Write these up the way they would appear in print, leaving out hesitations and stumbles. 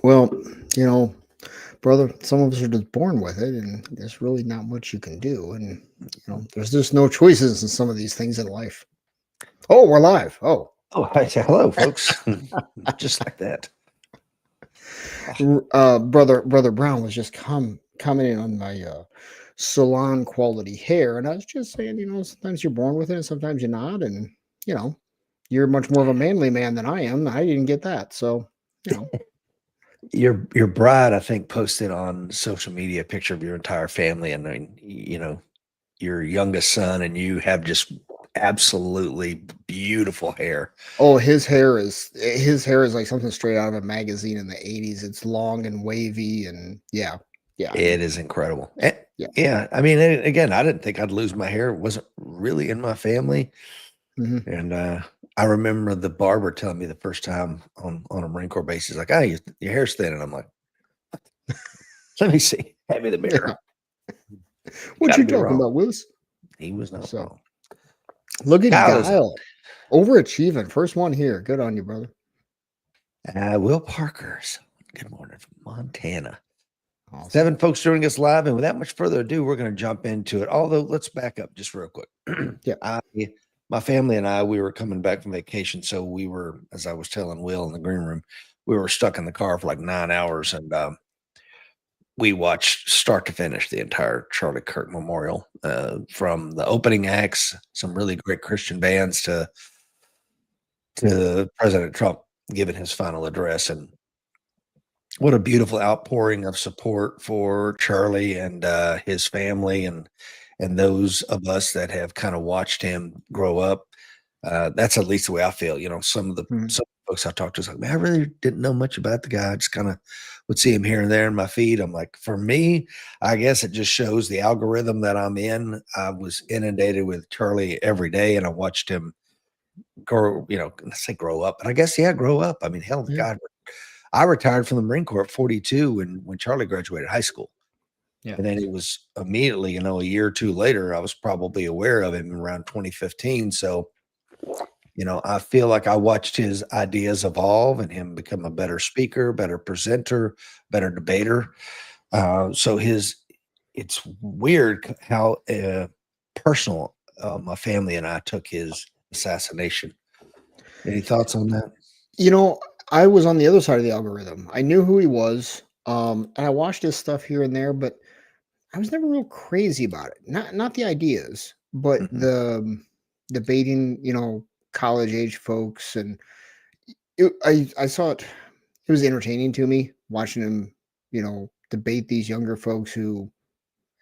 Well, you know, brother, some of us are just born with it, and there's really not much you can do. And there's just no choices in some of these things in life. Oh, we're live. Oh, Oh, hi, hello, folks. Just like that. brother Brown was just commenting on my salon quality hair, and I was just saying, sometimes you're born with it, and sometimes you're not, and you know, you're much more of a manly man than I am. I didn't get that, so you know, Your bride, I think, posted on social media a picture of your entire family, and your youngest son, and you have just absolutely beautiful hair. oh, his hair is like something straight out of a magazine in the 80s. It's long and wavy and yeah, It is incredible. yeah. Yeah, I mean, again, I didn't think I'd lose my hair. It wasn't really in my family, Mhm. and I remember the barber telling me the first time on a Marine Corps base, he's like, "Ah, your hair's thin," and I'm like, "Let me see. Hand me the Yeah. mirror." What Got to you be talking wrong. about, Willis? He was not So, wrong. look at Kyle is Guile. Overachieving. First one here. Good on you, brother. Will Parker's. Good morning from Montana. Awesome. 7 folks joining us live, and without much further ado, we're going to jump into it. Although, let's back up just real quick. Yeah. I, my family and I, we were coming back from vacation, so we were, as I was telling Will in the green room, we were stuck in the car for like 9 hours, and we watched start to finish the entire Charlie Kirk Memorial, from the opening acts, some really great Christian bands, to President Trump giving his final address, and what a beautiful outpouring of support for Charlie and his family, and those of us that have kind of watched him grow up. That's at least the way I feel. Mhm. Some folks I talked to is like, man, I really didn't know much about the guy. I just kind of would see him here and there in my feed. I'm like, for me, I guess it just shows the algorithm that I'm in. I was inundated with Charlie every day, and I watched him grow. Let's say grow up, but I guess grow up. I mean, hell, Yeah. God, I retired from the Marine Corps at 42 when Charlie graduated high school. Yeah. And then it was immediately, a year or two later, I was probably aware of him around 2015. So, I feel like I watched his ideas evolve and him become a better speaker, better presenter, better debater. So it's weird how personal my family and I took his assassination. Any thoughts on that? You know, I was on the other side of the algorithm. I knew who he was, and I watched his stuff here and there, but I was never real crazy about it. Not the ideas, but Mhm. the debating, college age folks, and I saw it. It was entertaining to me watching him, debate these younger folks who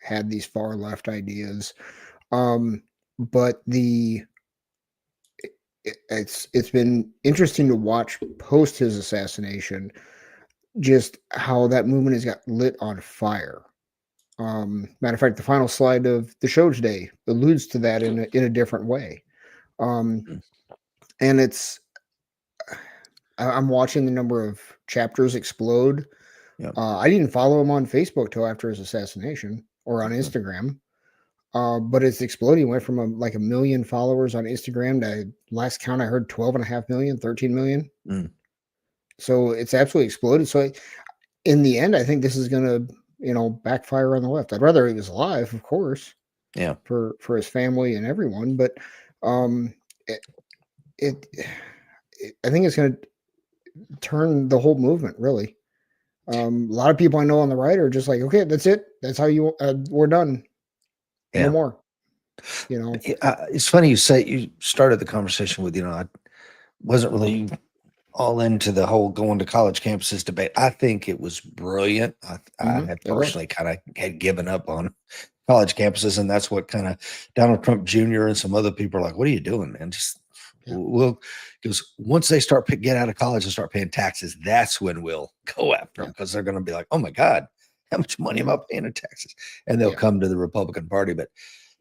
had these far left ideas. Um, but it's been interesting to watch post his assassination, just how that movement has got lit on fire. Matter of fact, the final slide of the show today alludes to that in a different way. Um, Mm. and I'm watching the number of chapters explode. Yeah. I didn't follow him on Facebook till after his assassination or on Mhm. Instagram. But it's exploding. Went from like a million followers on Instagram to last count I heard 12 and a half million, 13 million. Mm. So it's absolutely exploded. So in the end, I think this is going to, backfire on the left. I'd rather he was alive, of course, Yeah. for his family and everyone. But um, it, it, I think it's going to turn the whole movement really. A lot of people I know on the right are just like, okay, that's it. That's how we're done. No Yeah. more. You know. It's funny you say you started the conversation with, I wasn't really all into the whole going to college campuses debate. I think it was brilliant. I had It was. personally kind of had given up on college campuses, and that's what kind of Donald Trump Jr. and some other people are like, "What are you doing, man? Just Yeah. we'll." Because once they get out of college and start paying taxes, that's when we'll go after them Yeah. because they're going to be like, "Oh my God, how much money Yeah. am I paying in taxes?" And they'll Yeah. come to the Republican Party. But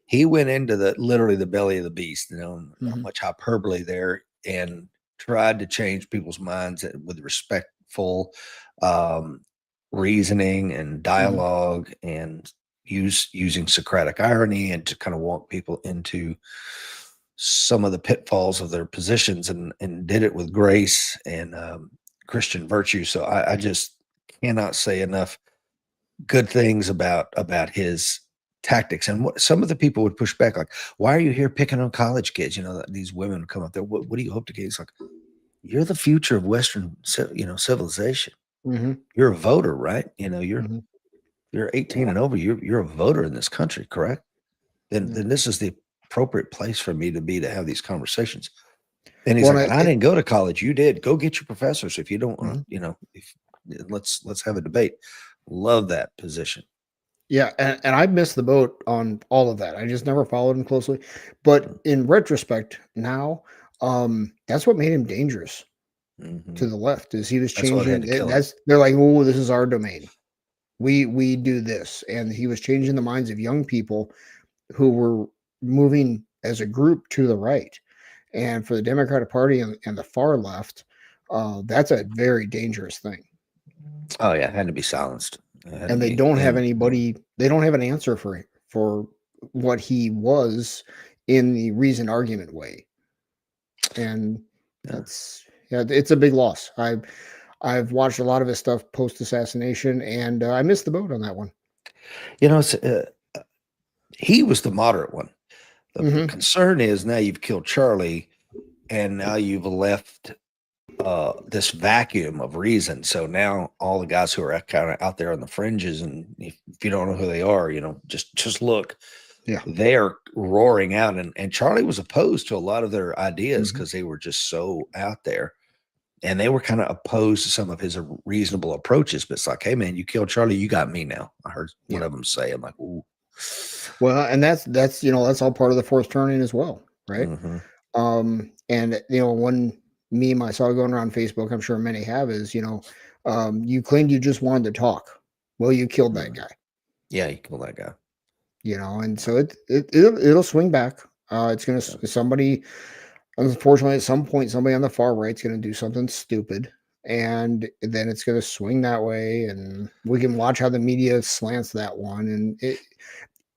he went into the literally the belly of the beast, not Mhm. much hyperbole there, and tried to change people's minds with respectful um, reasoning and Mhm. dialogue, and using Socratic irony, and to kind of walk people into some of the pitfalls of their positions, and did it with grace and Christian virtue. So I just cannot say enough good things about his tactics. And what some of the people would push back, like, "Why are you here picking on college kids?" These women would come up there. What do you hope to get? It's like, you're the future of Western, civilization. Hmm. You're a voter, right? Hmm. You're 18 and over. You're a voter in this country, correct? Then Yeah. then this is the appropriate place for me to have these conversations. And he's Well, like, and I didn't go to college. You did. Go get your professors. If you don't, mhm. if let's have a debate. Love that position. Yeah, and I missed the boat on all of that. I just never followed him closely. But in retrospect, now, that's what made him dangerous Hmm. to the left. Is he was That's what had changing? to kill him. That's they're like, oh, this is our domain. We do this, and he was changing the minds of young people who were moving as a group to the right. And for the Democratic Party and the far left, that's a very dangerous thing. Oh yeah, had to be silenced. It had to And they be. don't have And anybody. They don't have an answer for what he was in the reason argument way. And yeah, that's yeah, it's a big loss. I've watched a lot of his stuff post assassination, and I missed the boat on that one. it's, he was the moderate one. The Hmm. concern is now you've killed Charlie, and now you've left this vacuum of reason. So now all the guys who are kind of out there on the fringes, and if you don't know who they are, just look. Yeah. They're roaring out, and Charlie was opposed to a lot of their ideas Hmm. because they were just so out there, and they were kind of opposed to some of his reasonable approaches. But it's like, hey man, you killed Charlie, you got me now. I heard one Yeah. of them say, I'm like, ooh. Well, and that's that's all part of the fourth turning as well, right? Hmm. And one meme I saw going around Facebook, I'm sure many have, is you claimed you just wanted to talk. Well, you killed that guy. Yeah, you killed that guy. And so it'll swing back. It's gonna Yeah. somebody, unfortunately, at some point, somebody on the far right's gonna do something stupid, and then it's gonna swing that way, and we can watch how the media slants that one. And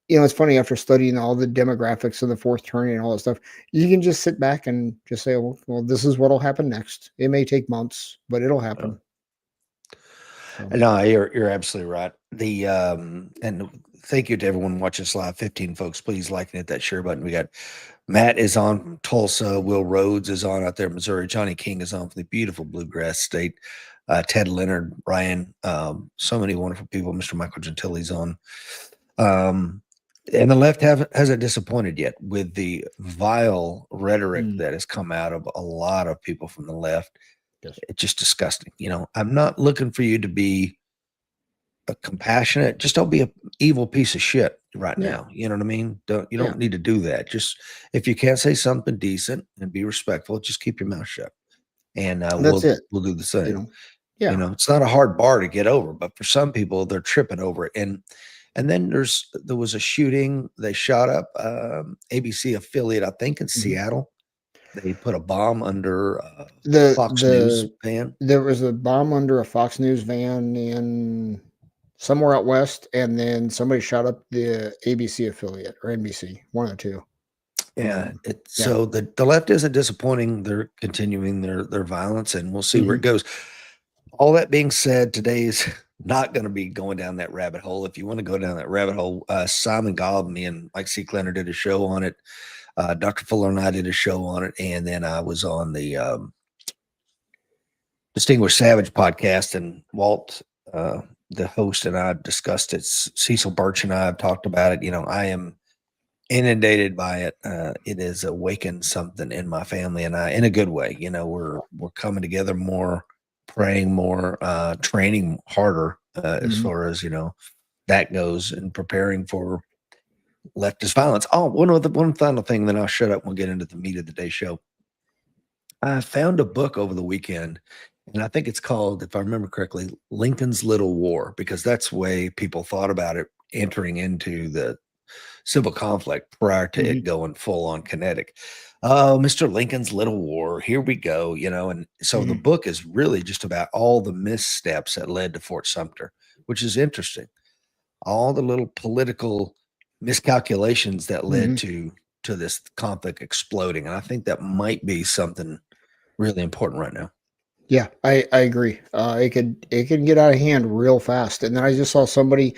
it's funny, after studying all the demographics of the fourth turning and all that stuff, you can just sit back and just say, well, this is what'll happen next. It may take months, but it'll Yeah. happen. So, No, you're absolutely right. And thank you to everyone watching this live. 15 folks, please like and hit that share button. We got Matt is on from Tulsa. Will Rhodes is on out there in Missouri. Johnny King is on from the beautiful bluegrass state. Ted Leonard, Ryan, so many wonderful people. Mr. Michael Gentili's on. Um, and the left hasn't disappointed yet with the vile rhetoric mm, that has come out of a lot of people from the left. yes. It's just disgusting. I'm not looking for you to be a compassionate. Just don't be a evil piece of shit right Yeah. now. You know what I mean? You Yeah. don't need to do that. Just if you can't say something decent and be respectful, just keep your mouth shut, and That's it. we'll do the You same. know, yeah. It's not a hard bar to get over, but for some people, they're tripping over it. And then there was a shooting. They shot up ABC affiliate, I think in Mhm. Seattle. They put a bomb under The Fox News the van. There was a bomb under a Fox News van in somewhere out west, and then somebody shot up the ABC affiliate or NBC, one of the two. Yeah, Yeah. so the left isn't disappointing. They're continuing their violence, and we'll see where it Hmm. goes. All that being said, today's not going to be going down that rabbit hole. If you want to go down that rabbit hole, Simon Gobb, me and Mike C. Clenner did a show on it. Dr. Fuller and I did a show on it, and then I was on the Distinguished Savage podcast, and Walt, the host, and I discussed it. Cecil Birch and I have talked about it. I am inundated by it. It has awakened something in my family, and I, in a good way. We're coming together more, praying more, training harder as Hmm. far as that goes, and preparing for leftist violence. Oh, one final thing, then I'll shut up and we'll get into the meat of the day show. I found a book over the weekend, and I think it's called, if I remember correctly, Lincoln's Little War, because that's the way people thought about it entering into the civil conflict prior to it Hmm. going full on kinetic. Oh, Mr. Lincoln's Little War, here we go, and so the Hmm. book is really just about all the missteps that led to Fort Sumter, which is interesting. All the little political miscalculations that led Hmm. to this conflict exploding. And I think that might be something really important right now. Yeah, I agree. It could get out of hand real fast. And then I just saw somebody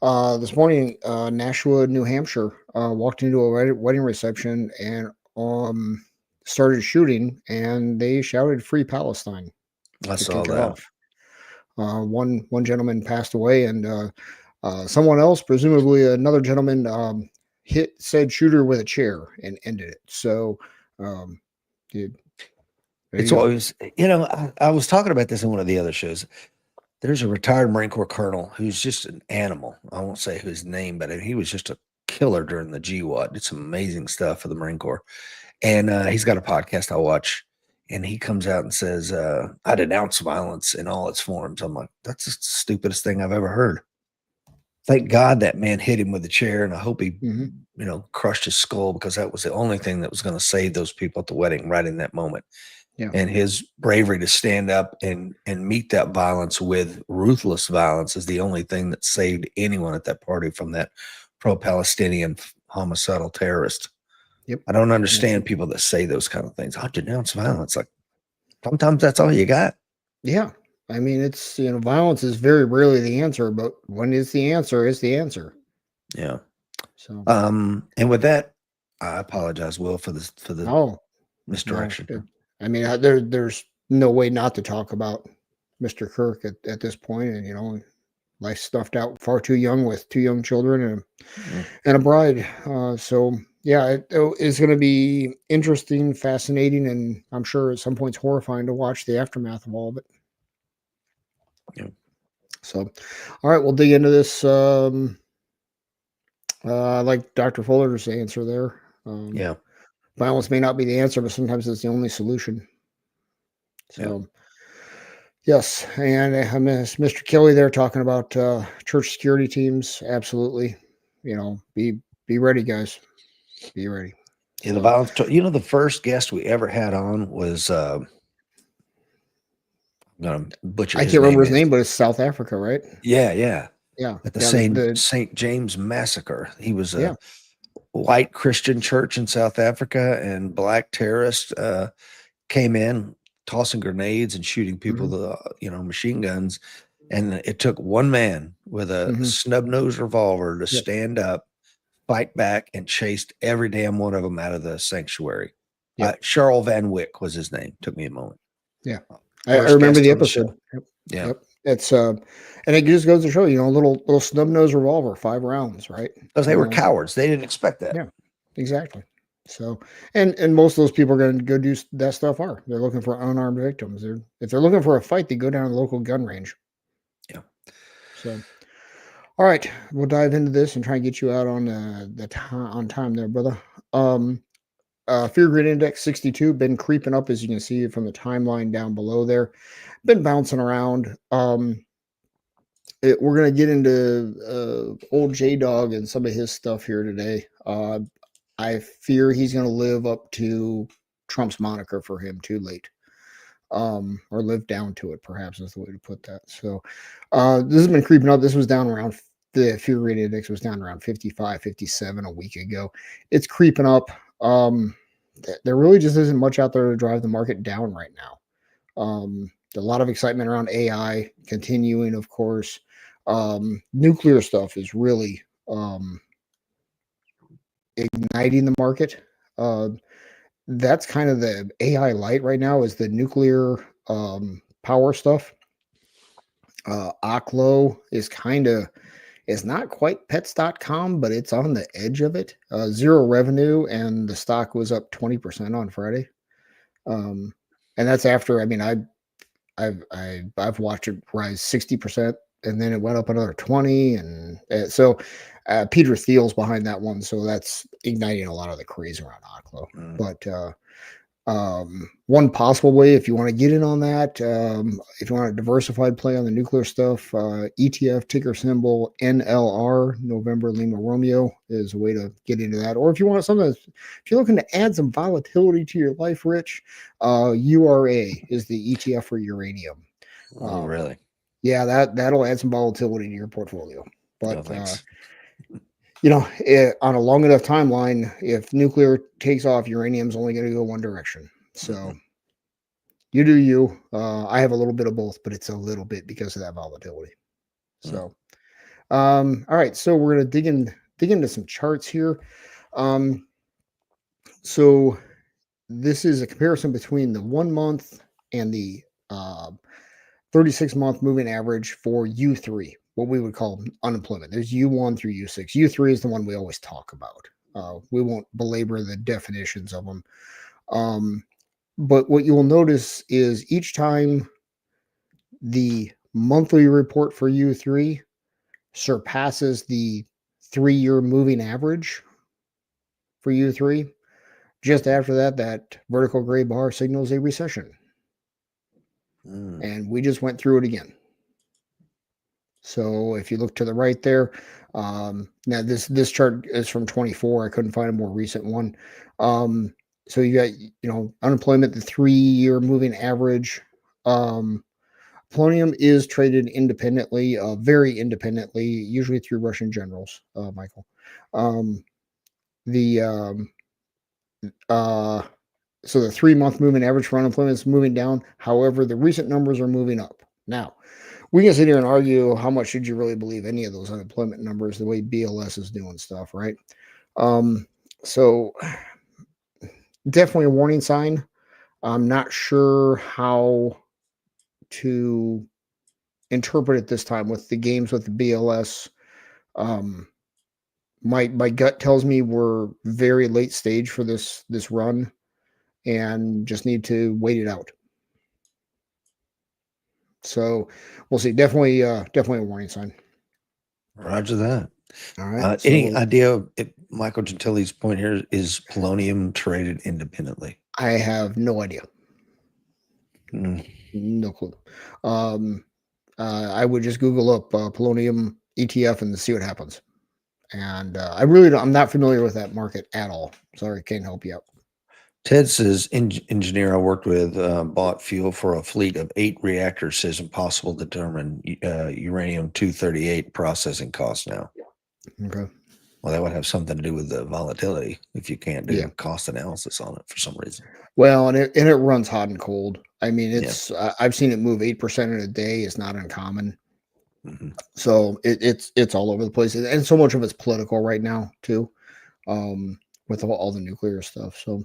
this morning, Nashua, New Hampshire, walked into a wedding reception and started shooting, and they shouted "Free Palestine" I to saw kick it that. off. One gentleman passed away, and someone else, presumably another gentleman, hit said shooter with a chair and ended it. So, um, dude, there It's you go. always, I was talking about this in one of the other shows. There's a retired Marine Corps colonel who's just an animal. I won't say his name, but he was just a killer during the GWAT. Did some amazing stuff for the Marine Corps. And he's got a podcast I watch, and he comes out and says, I denounce violence in all its forms. I'm like, that's the stupidest thing I've ever heard. Thank God that man hit him with a chair, and I hope he, Hmm. crushed his skull, because that was the only thing that was going to save those people at the wedding right in that moment. Yeah. And his bravery to stand up and meet that violence with ruthless violence is the only thing that saved anyone at that party from that pro-Palestinian homicidal terrorist. Yep. I don't Yep. understand people that say those kind of things. I denounce violence. Like, sometimes that's all you got. Yeah. I mean, it's, violence is very rarely the answer, but when it's the answer, it's the answer. Yeah. So, And with that, I apologize, Will, for the oh, no. misdirection. I mean, there's no way not to talk about Mr. Kirk at this point, and life stuffed out far too young with two young children Mm, and a bride. So yeah, it's going to be interesting, fascinating, and I'm sure at some points horrifying to watch the aftermath of all of it. yeah. So, all right, we'll dig into this. I like Dr. Fuller's answer there. Yeah. Violence may not be the answer, but sometimes it's the only solution. Yeah. So, yes, and I miss Mr. Kelly there talking about church security teams. Absolutely, be ready, guys. Be ready. Yeah. The So, violence. The first guest we ever had on was, I'm going to butcher I his can't name. remember his name, but it's South Africa, right? Yeah. Yeah. Yeah, At the yeah, St. James Massacre. He was yeah. a white Christian church in South Africa, and black terrorists came in tossing grenades and shooting people Hmm. with, machine guns. And it took one man with a Hmm. snub nose revolver to Yep, stand up, fight back, and chased every damn one of them out of the sanctuary. yep, Charles Van Wyck was his name. Took me a moment. yeah. I First remember guest the on the episode. show. Yep, Yeah. yep. It's and it just goes to show, little snub nose revolver, 5 rounds, right? Because they You were know, cowards. They didn't expect that. yeah, exactly. So, and most of those people are going to go do that stuff. They're looking for unarmed victims. If they're looking for a fight, they go down to the local gun range. Yeah. So, all right, we'll dive into this and try and get you out on the time on time there, brother. Um, Fear Grid Index 62 been creeping up, as you can see from the timeline down below there. Been bouncing around. We're gonna get into old J Dog and some of his stuff here today. I fear he's gonna live up to Trump's moniker for him too late. Or live down to it, perhaps is the way to put that. So, this has been creeping up. This was down around the fear rate index was down around 55, 57 a week ago. It's creeping up. There really just isn't much out there to drive the market down right now. A lot of excitement around AI continuing, of course. Nuclear stuff is really igniting the market. Uh, that's kind of the AI light right now is the nuclear power stuff. Oklo is not quite pets.com, but it's on the edge of it. Zero revenue, and the stock was up 20% on Friday. And that's after, I mean, I've watched it rise 60%, and then it went up another 20. And so Peter Thiel's behind that one. So that's igniting a lot of the craze around Oklo. Mm. But one possible way, if you want to get in on that, if you want a diversified play on the nuclear stuff, ETF ticker symbol NLR, November Lima Romeo, is a way to get into that. Or if you want something, if you're looking to add some volatility to your life, Rich, URA is the ETF for uranium. Oh, really? Yeah, that'll add some volatility to your portfolio. No, But thanks. on a long enough timeline, if nuclear takes off, uranium's only going to go one direction. So, Mhm. You do you. I have a little bit of both, but it's a little bit because of that volatility. Mm. So, all right. So we're gonna dig into some charts here. Um, so this is a comparison between the 1 month and the 36-month moving average for U3, what we would call unemployment. There's U1 through U6. U3 is the one we always talk about. We won't belabor the definitions of them. But what you will notice is each time the monthly report for U3 surpasses the 3-year moving average for U3, just after that, that vertical gray bar signals a recession. Mm. And we just went through it again. So if you look to the right there, now this chart is from 24. I couldn't find a more recent one. So you got unemployment, the 3-year moving average. Polonium is traded independently, very independently, usually through Russian generals. Michael, the uh, so the 3-month moving average for unemployment is moving down. However, the recent numbers are moving up. Now, we can sit here and argue how much should you really believe any of those unemployment numbers, the way BLS is doing stuff, right? So definitely a warning sign. I'm not sure how to interpret it this time with the games with the BLS. Um, my gut tells me we're very late stage for this run and just need to wait it out. So we'll see. Definitely a warning sign. Roger that. All right. Any So idea if Michael Gentili's point here is polonium traded independently? I have no idea. Mm. No clue. Um, I would just Google up polonium ETF and see what happens. And I really don't, I'm not familiar with that market at all. Sorry, can't help you out. Ted says, engineer I worked with bought fuel for a fleet of 8 reactors, says impossible to determine uranium-238 processing costs now. Okay. Well, that would have something to do with the volatility if you can't do Yeah. cost analysis on it for some reason. Well, and it runs hot and cold. I mean, Yeah. it's I've seen it move 8% in a day. It's not uncommon. Mhm. So it's all over the place, and so much of it's political right now too, with all the nuclear stuff. So,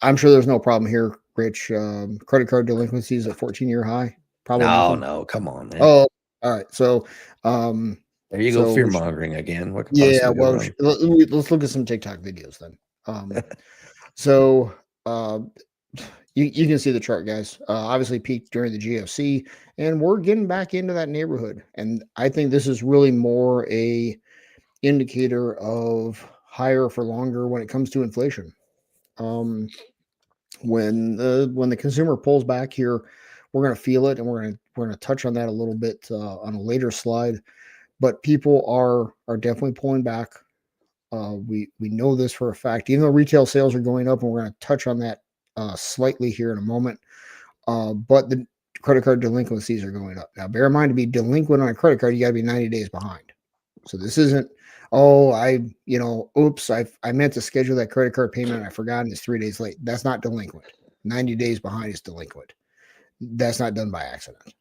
I'm sure there's no problem here, Rich. Credit card delinquencies at 14-year high. Probably No, nothing. no, come on, man. Oh, all right. So, um, There you go, so fear we should, mongering again. What could yeah. possibly go Well, wrong? let's look at some TikTok videos then. So, uh, you can see the chart, guys. Obviously peaked during the GFC, and we're getting back into that neighborhood. And I think this is really more a indicator of higher for longer when it comes to inflation. Um, when the consumer pulls back here, we're going to feel it, and we're going to touch on that a little bit on a later slide. But people are definitely pulling back. We know this for a fact, even though retail sales are going up, and we're going to touch on that slightly here in a moment. But the credit card delinquencies are going up. Now, bear in mind, to be delinquent on a credit card, you got to be 90 days behind. So this isn't, oh, oops, I meant to schedule that credit card payment and I forgot and it's 3 days late. That's not delinquent. 90 days behind is delinquent. That's not done by accident.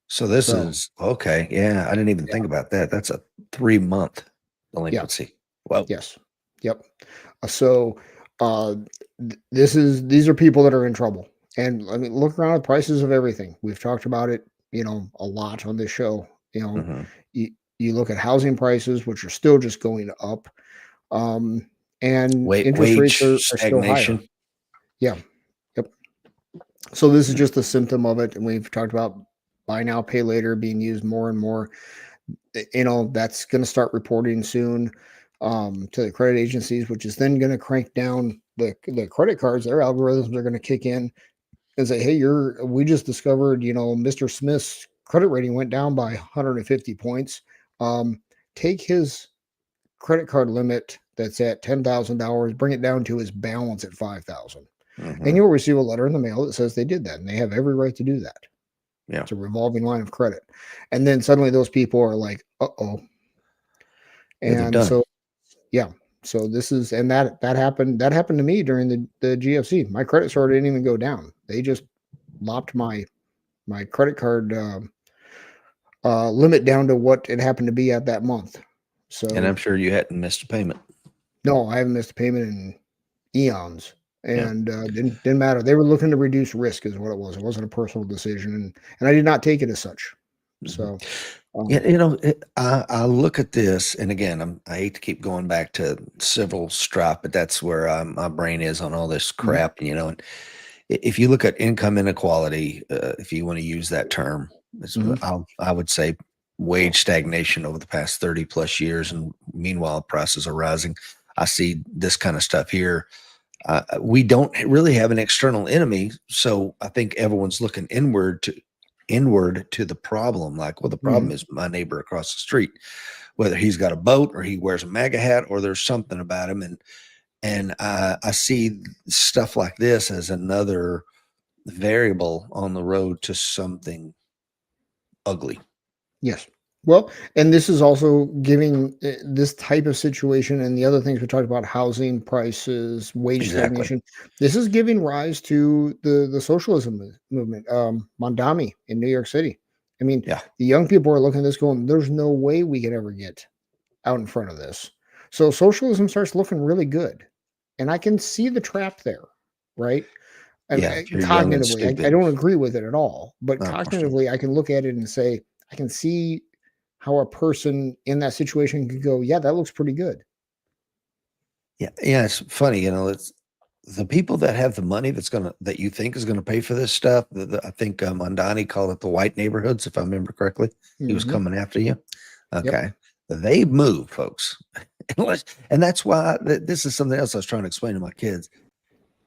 So this So is okay. Yeah, I didn't even yeah, think about that. That's a 3-month yeah, delinquency. Well, yes, yep. So uh, these are people that are in trouble. And I mean, look around at prices of everything. We've talked about it, a lot on this show. mhm. You, you look at housing prices, which are still just going up, um, and interest rates Wage are still higher. stagnation. Yeah, yep. So this is just a symptom of it, and we've talked about buy now, pay later being used more and more. That's going to start reporting soon to the credit agencies, which is then going to crank down the credit cards. Their algorithms are going to kick in and say, "Hey, we just discovered, Mr. Smith's credit rating went down by 150 points. Take his credit card limit that's at $10,000, bring it down to his balance at 5,000." And Mhm. you'll receive a letter in the mail that says they did that, and they have every right to do that. Yeah. It's a revolving line of credit. And then suddenly those people are like, uh-oh. Yeah, they're And done. so, yeah. So this is, and that happened to me during the GFC. My credit score didn't even go down. They just lopped my credit card limit down to what it happened to be at that month. And So I'm sure you hadn't missed a payment. no, I haven't missed a payment in eons, Yeah. and didn't matter. They were looking to reduce risk, is what it was. It wasn't a personal decision, and I did not take it as such. Mhm. So Yeah, I look at this, and again, I hate to keep going back to civil strife, but that's where my brain is on all this mhm, crap. And if you look at income inequality, if you want to use that term, mhm, I would say wage stagnation over the past 30 plus years, and meanwhile prices are rising. I see this kind of stuff here. We don't really have an external enemy, so I think everyone's looking inward to the problem. Like, well, the problem mhm. is my neighbor across the street, whether he's got a boat or he wears a MAGA hat or there's something about him, and I see stuff like this as another variable on the road to something ugly. Yes. Well, and this is also giving this type of situation and the other things we talked about, housing prices, wage Exactly. stagnation. This is giving rise to the socialism movement. Mondami in New York City. I mean, Yeah. the young people are looking at this going, "There's no way we could ever get out in front of this." So socialism starts looking really good, and I can see the trap there, right? I mean, Yeah. You're young and cognitively, I stupid. don't agree with it at all, but Unfortunately. cognitively, I can look at it and say, I can see how a person in that situation could go, yeah, that looks pretty good. Yeah. Yeah. It's funny, it's the people that have the money that you think is gonna pay for this stuff. I think Mondani called it the white neighborhoods, if I remember correctly. He was Hmm. coming after you. Yep. Okay. They move, folks. And that's why this is something else I was trying to explain to my kids.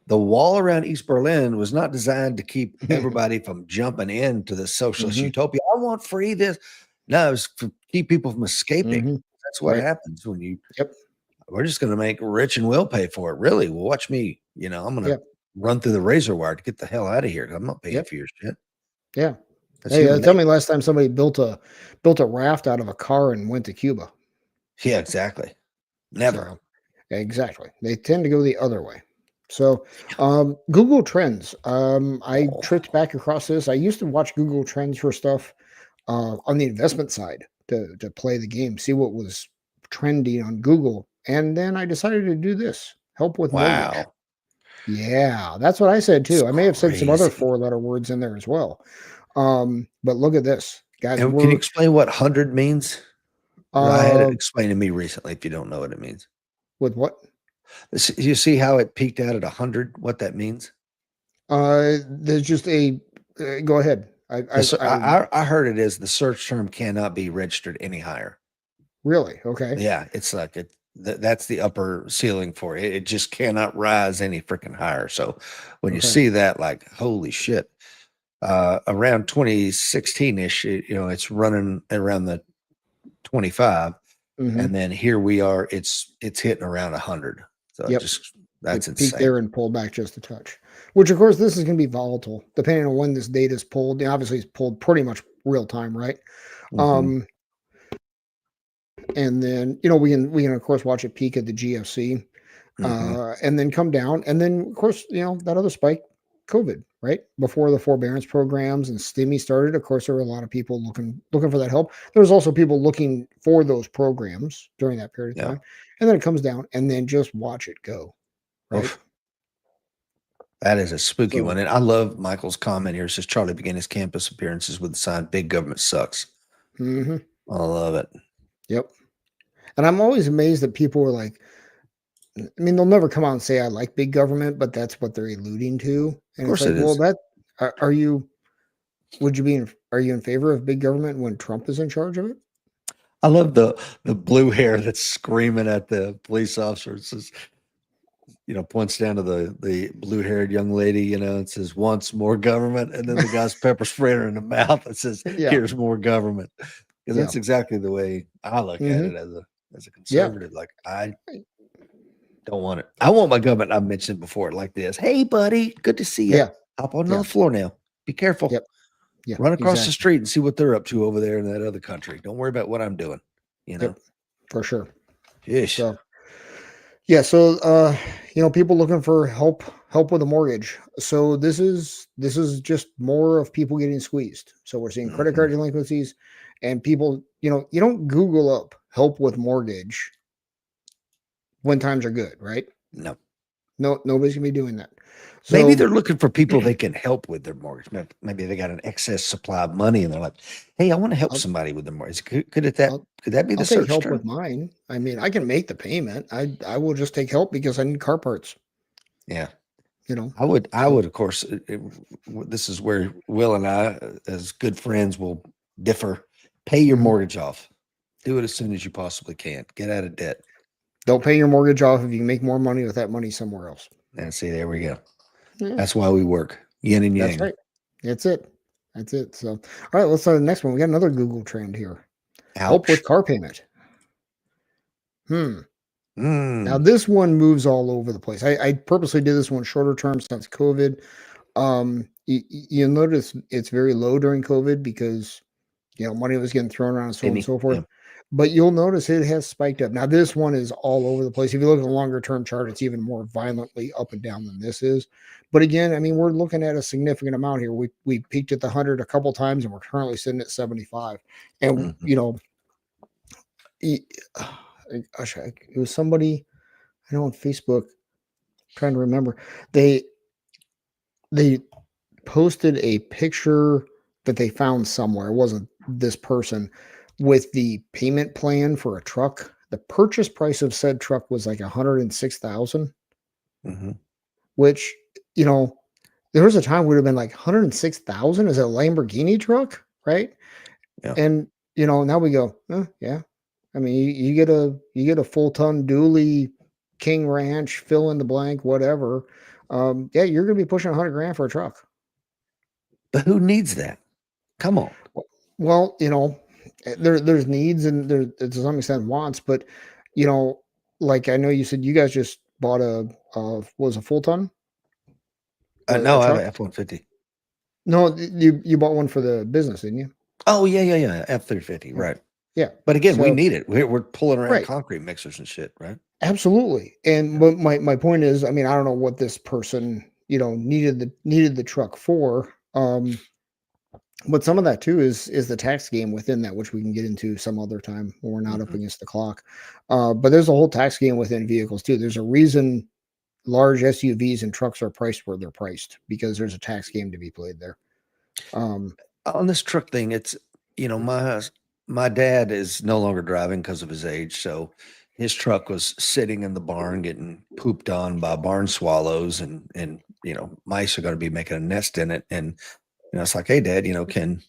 The wall around East Berlin was not designed to keep everybody from jumping into the socialist Hmm. utopia. I want free this. No, it's to keep people from escaping. Hmm. That's what Right. happens when you Yep. we're just going to make rich and we'll pay for it. Really? Well, watch me. I'm going to Yep. run through the razor wire to get the hell out of here. I'm not paying Yep. for your shit. Yeah. That's Hey, human tell me nature. last time somebody built a raft out of a car and went to Cuba. Yeah, exactly. Never. So exactly, they tend to go the other way. So Google Trends. I Oh, tripped back across this. I used to watch Google Trends for stuff on the investment side to play the game, see what was trending on Google, and then I decided to do this. Help with mortgage. wow. Yeah, that's what I said It's too. I may have said some other crazy. four-letter words in there as well. But look at this, guys. And can you explain what 100 means? I had it Uh, explained to me recently if you don't know what it means. with what? You see how it peaked out at 100, what that means? There's just a. Go ahead. I heard it is the search term cannot be registered any higher. Really okay. Yeah, it's like that's the upper ceiling for it. It just cannot rise any freaking higher. So when you Okay. see that, like, holy shit, around 2016-ish, it's running around the 25, and Mhm. then here we are, it's hitting around 100. So Yep. that's It peaked insane. there and pulled back just a touch. Which, of course, this is gonna be volatile depending on when this data is pulled. Obviously, it's pulled pretty much real time, right? Hmm. Um, and then, we can, of course, watch it peak at the GFC, Hmm. and then come down, and then, of course, that other spike, COVID, right? Before the forbearance programs and stimmy started, of course, there were a lot of people looking for that help. There was also people looking for those programs during that period of Yeah. time, and then it comes down, and then just watch it go, right? Oof. That is a spooky So one. And I love Michael's comment here. It says Charlie began his campus appearances with the sign, Big Government Sucks. mhm, I love it. yep. And I'm always amazed that people are like, I mean, they'll never come out and say I like big government, but that's what they're alluding to. Of And it's course like, it well, is. that are you? Would you be? Are you in favor of big government when Trump is in charge of it? I love the blue hair that's screaming at the police officer. It says, points down to the blue haired young lady, and says, "Wants more government," and then the guy's pepper spraying her in the mouth and says, Yeah, "Here's more government." Because yeah, that's exactly the way I look at hmm, it as a yeah, conservative. Like, I don't want it. I want my government. I've mentioned before like this. Hey, buddy, good to see you. yeah, Hop on yeah, another floor now. Be careful. yep, yeah, Run across the exactly, street and see what they're up to over there in that other country. Don't worry about what I'm doing. You know, yep, for sure. Ish. So. Yeah, so people looking for help with a mortgage. So this is just more of people getting squeezed. So we're seeing credit Hmm. card delinquencies and people, you don't Google up help with mortgage when times are good, right? No. No, nobody's gonna be doing that. Maybe So they're looking for people they can help with their mortgage. Maybe they got an excess supply of money and they're like, "Hey, I want to help I'll somebody with their mortgage." Could that be I'll the take search help term? with mine. I mean, I can make the payment. I will just take help because I need car parts, Yeah. you know. I would, So of course. This is where Will and I, as good friends, will differ. Pay your mhm. mortgage off. Do it as soon as you possibly can. Get out of debt. Don't pay your mortgage off if you can make more money with that money somewhere else. And see, there we go. Yeah, That's why we work. Yin and that's yang. right. That's it. That's it. So, all right, let's start the next one. We got another Google trend here. Help Ouch. with car payment. Hmm. Now Mm. this one moves all over the place. I purposely did this one shorter term since COVID. You'll notice it's very low during COVID because money was getting thrown around and so on and Penny. so forth. Yeah. But you'll notice it has spiked up. Now, this one is all over the place. If you look at the longer term chart, it's even more violently up and down than this is. But again, I mean, we're looking at a significant amount here. We peaked at the 100 a couple times, and we're currently sitting at 75. And Mhm. e- gosh, it was somebody I know on Facebook. Trying to remember, they they posted a picture that they found somewhere. It wasn't this person with the payment plan for a truck. The purchase price of said truck was like 106,000, Mhm. which, you know, there was a time would have been like 106,000 is a Lamborghini truck, right? Yeah. And now we go, yeah. I mean, you get a full ton dually King Ranch, fill in the blank, whatever. Yeah, you're gonna be pushing 100 grand for a truck. But who needs that? Come on. Well, there's needs and there to some extent wants, but you know, like I know you said you guys just bought was a full ton a No, I have truck? an F-150. No, you bought one for the business, didn't you? Oh, yeah, yeah, yeah. F-350. Yeah, Right. yeah. But again, we So need it. We're pulling around right, concrete mixers and shit, right? absolutely. And Yeah. but my point is, I mean, I don't know what this person needed the truck for. But some of that too is the tax game within that, which we can get into some other time when we're not up Mhm. against the clock. But there's a whole tax game within vehicles too. There's a reason large SUVs and trucks are priced where they're priced because there's a tax game to be played there. Um, On this truck thing, it's my dad is no longer driving because of his age, so his truck was sitting in the barn getting pooped on by barn swallows, and mice are going to be making a nest in it. And it's like, hey, Dad, can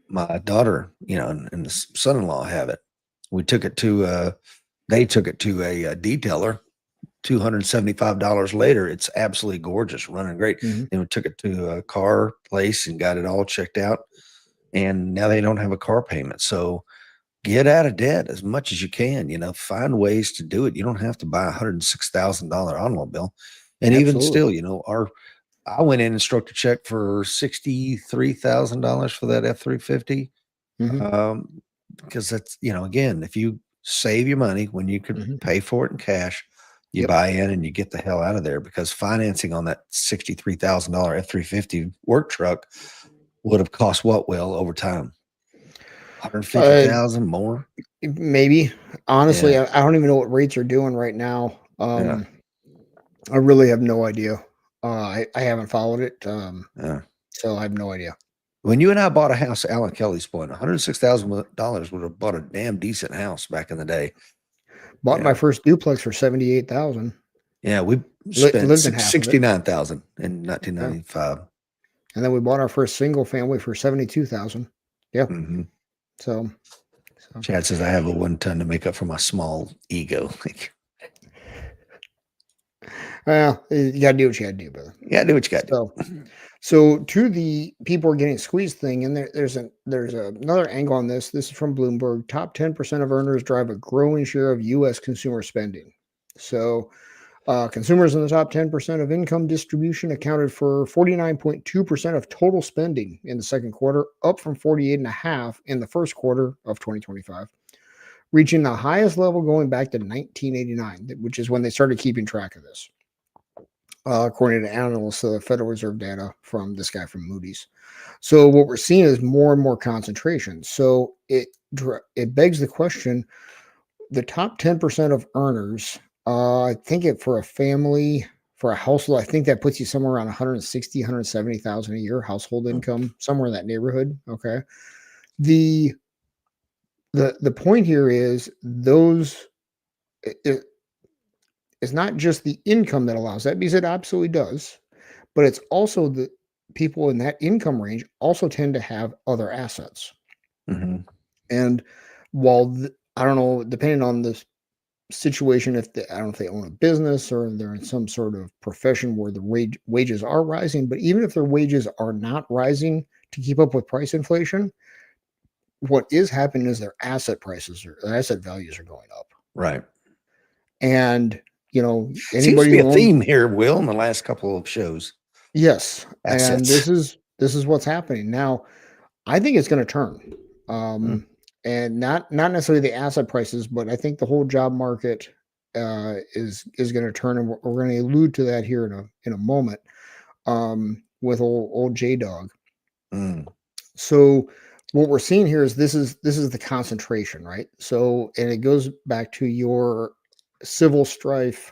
my daughter, and the son-in-law have it? We took it to they took it to a detailer. $275 later, it's absolutely gorgeous, running great. mhm. Then we took it to a car place and got it all checked out, and now they don't have a car payment. So get out of debt as much as you can. Find ways to do it. You don't have to buy $106,000 automobile. And even Absolutely. still, I went in and stroked a check for $63,000 for that F-350. Hmm. Um, because that's, again, if you save your money when you could Hmm. pay for it in cash, you Yep. buy in and you get the hell out of there, because financing on that $63,000 F-350 work truck would have cost what, Will, over time? Uh, 150,000 more? maybe. Honestly, Yeah. I don't even know what rates are doing right now. Yeah. I really have no idea. I haven't followed it. Yeah. So I have no idea. When you and I bought a house at Allen Kelly's point, $106,000 would have bought a damn decent house back in the day. Bought my Yeah. first duplex for 78,000. Yeah. We spent Lived in half of it. 69,000 in Yeah. 1995. And then we bought our first single family for 72,000. Yeah. Hmm. So, so Chad says I have a 1 ton to make up for my small ego. well, you gotta do what you gotta do, brother. Yeah, do what you got to So, do. so to the people are getting squeezed thing, and there's another angle on this. This is from Bloomberg. Top 10% of earners drive a growing share of U.S. consumer spending. So, consumers in the top 10% of income distribution accounted for 49.2% of total spending in the second quarter, up from 48.5% in the first quarter of 2025. reaching the highest level going back to 1989, which is when they started keeping track of this, according to analysts of the Federal Reserve data from this guy from Moody's. So what we're seeing is more and more concentration. So it begs the question: the top 10% of earners, I think for a family, for a household, I think that puts you somewhere around 160, 170,000 a year household income, somewhere in that neighborhood. Okay. The the point here is it's not just the income that allows that, because it absolutely does, but it's also the people in that income range also tend to have other assets. Mm-hmm. And while I don't know, depending on the situation, I don't know if they own a business or they're in some sort of profession where the wages are rising, but even if their wages are not rising to keep up with price inflation, what is happening is their asset values are going up. Right. And Seems to anybody be a who owns theme here, Will, in the last couple of shows. yes, and Assets. this is what's happening now. I think it's going to turn, Mm. and not necessarily the asset prices, but I think the whole job market is going to turn, and we're going to allude to that here in a moment, with old J Dog. Mm. So what we're seeing here is this is the concentration, right? So, and it goes back to your civil strife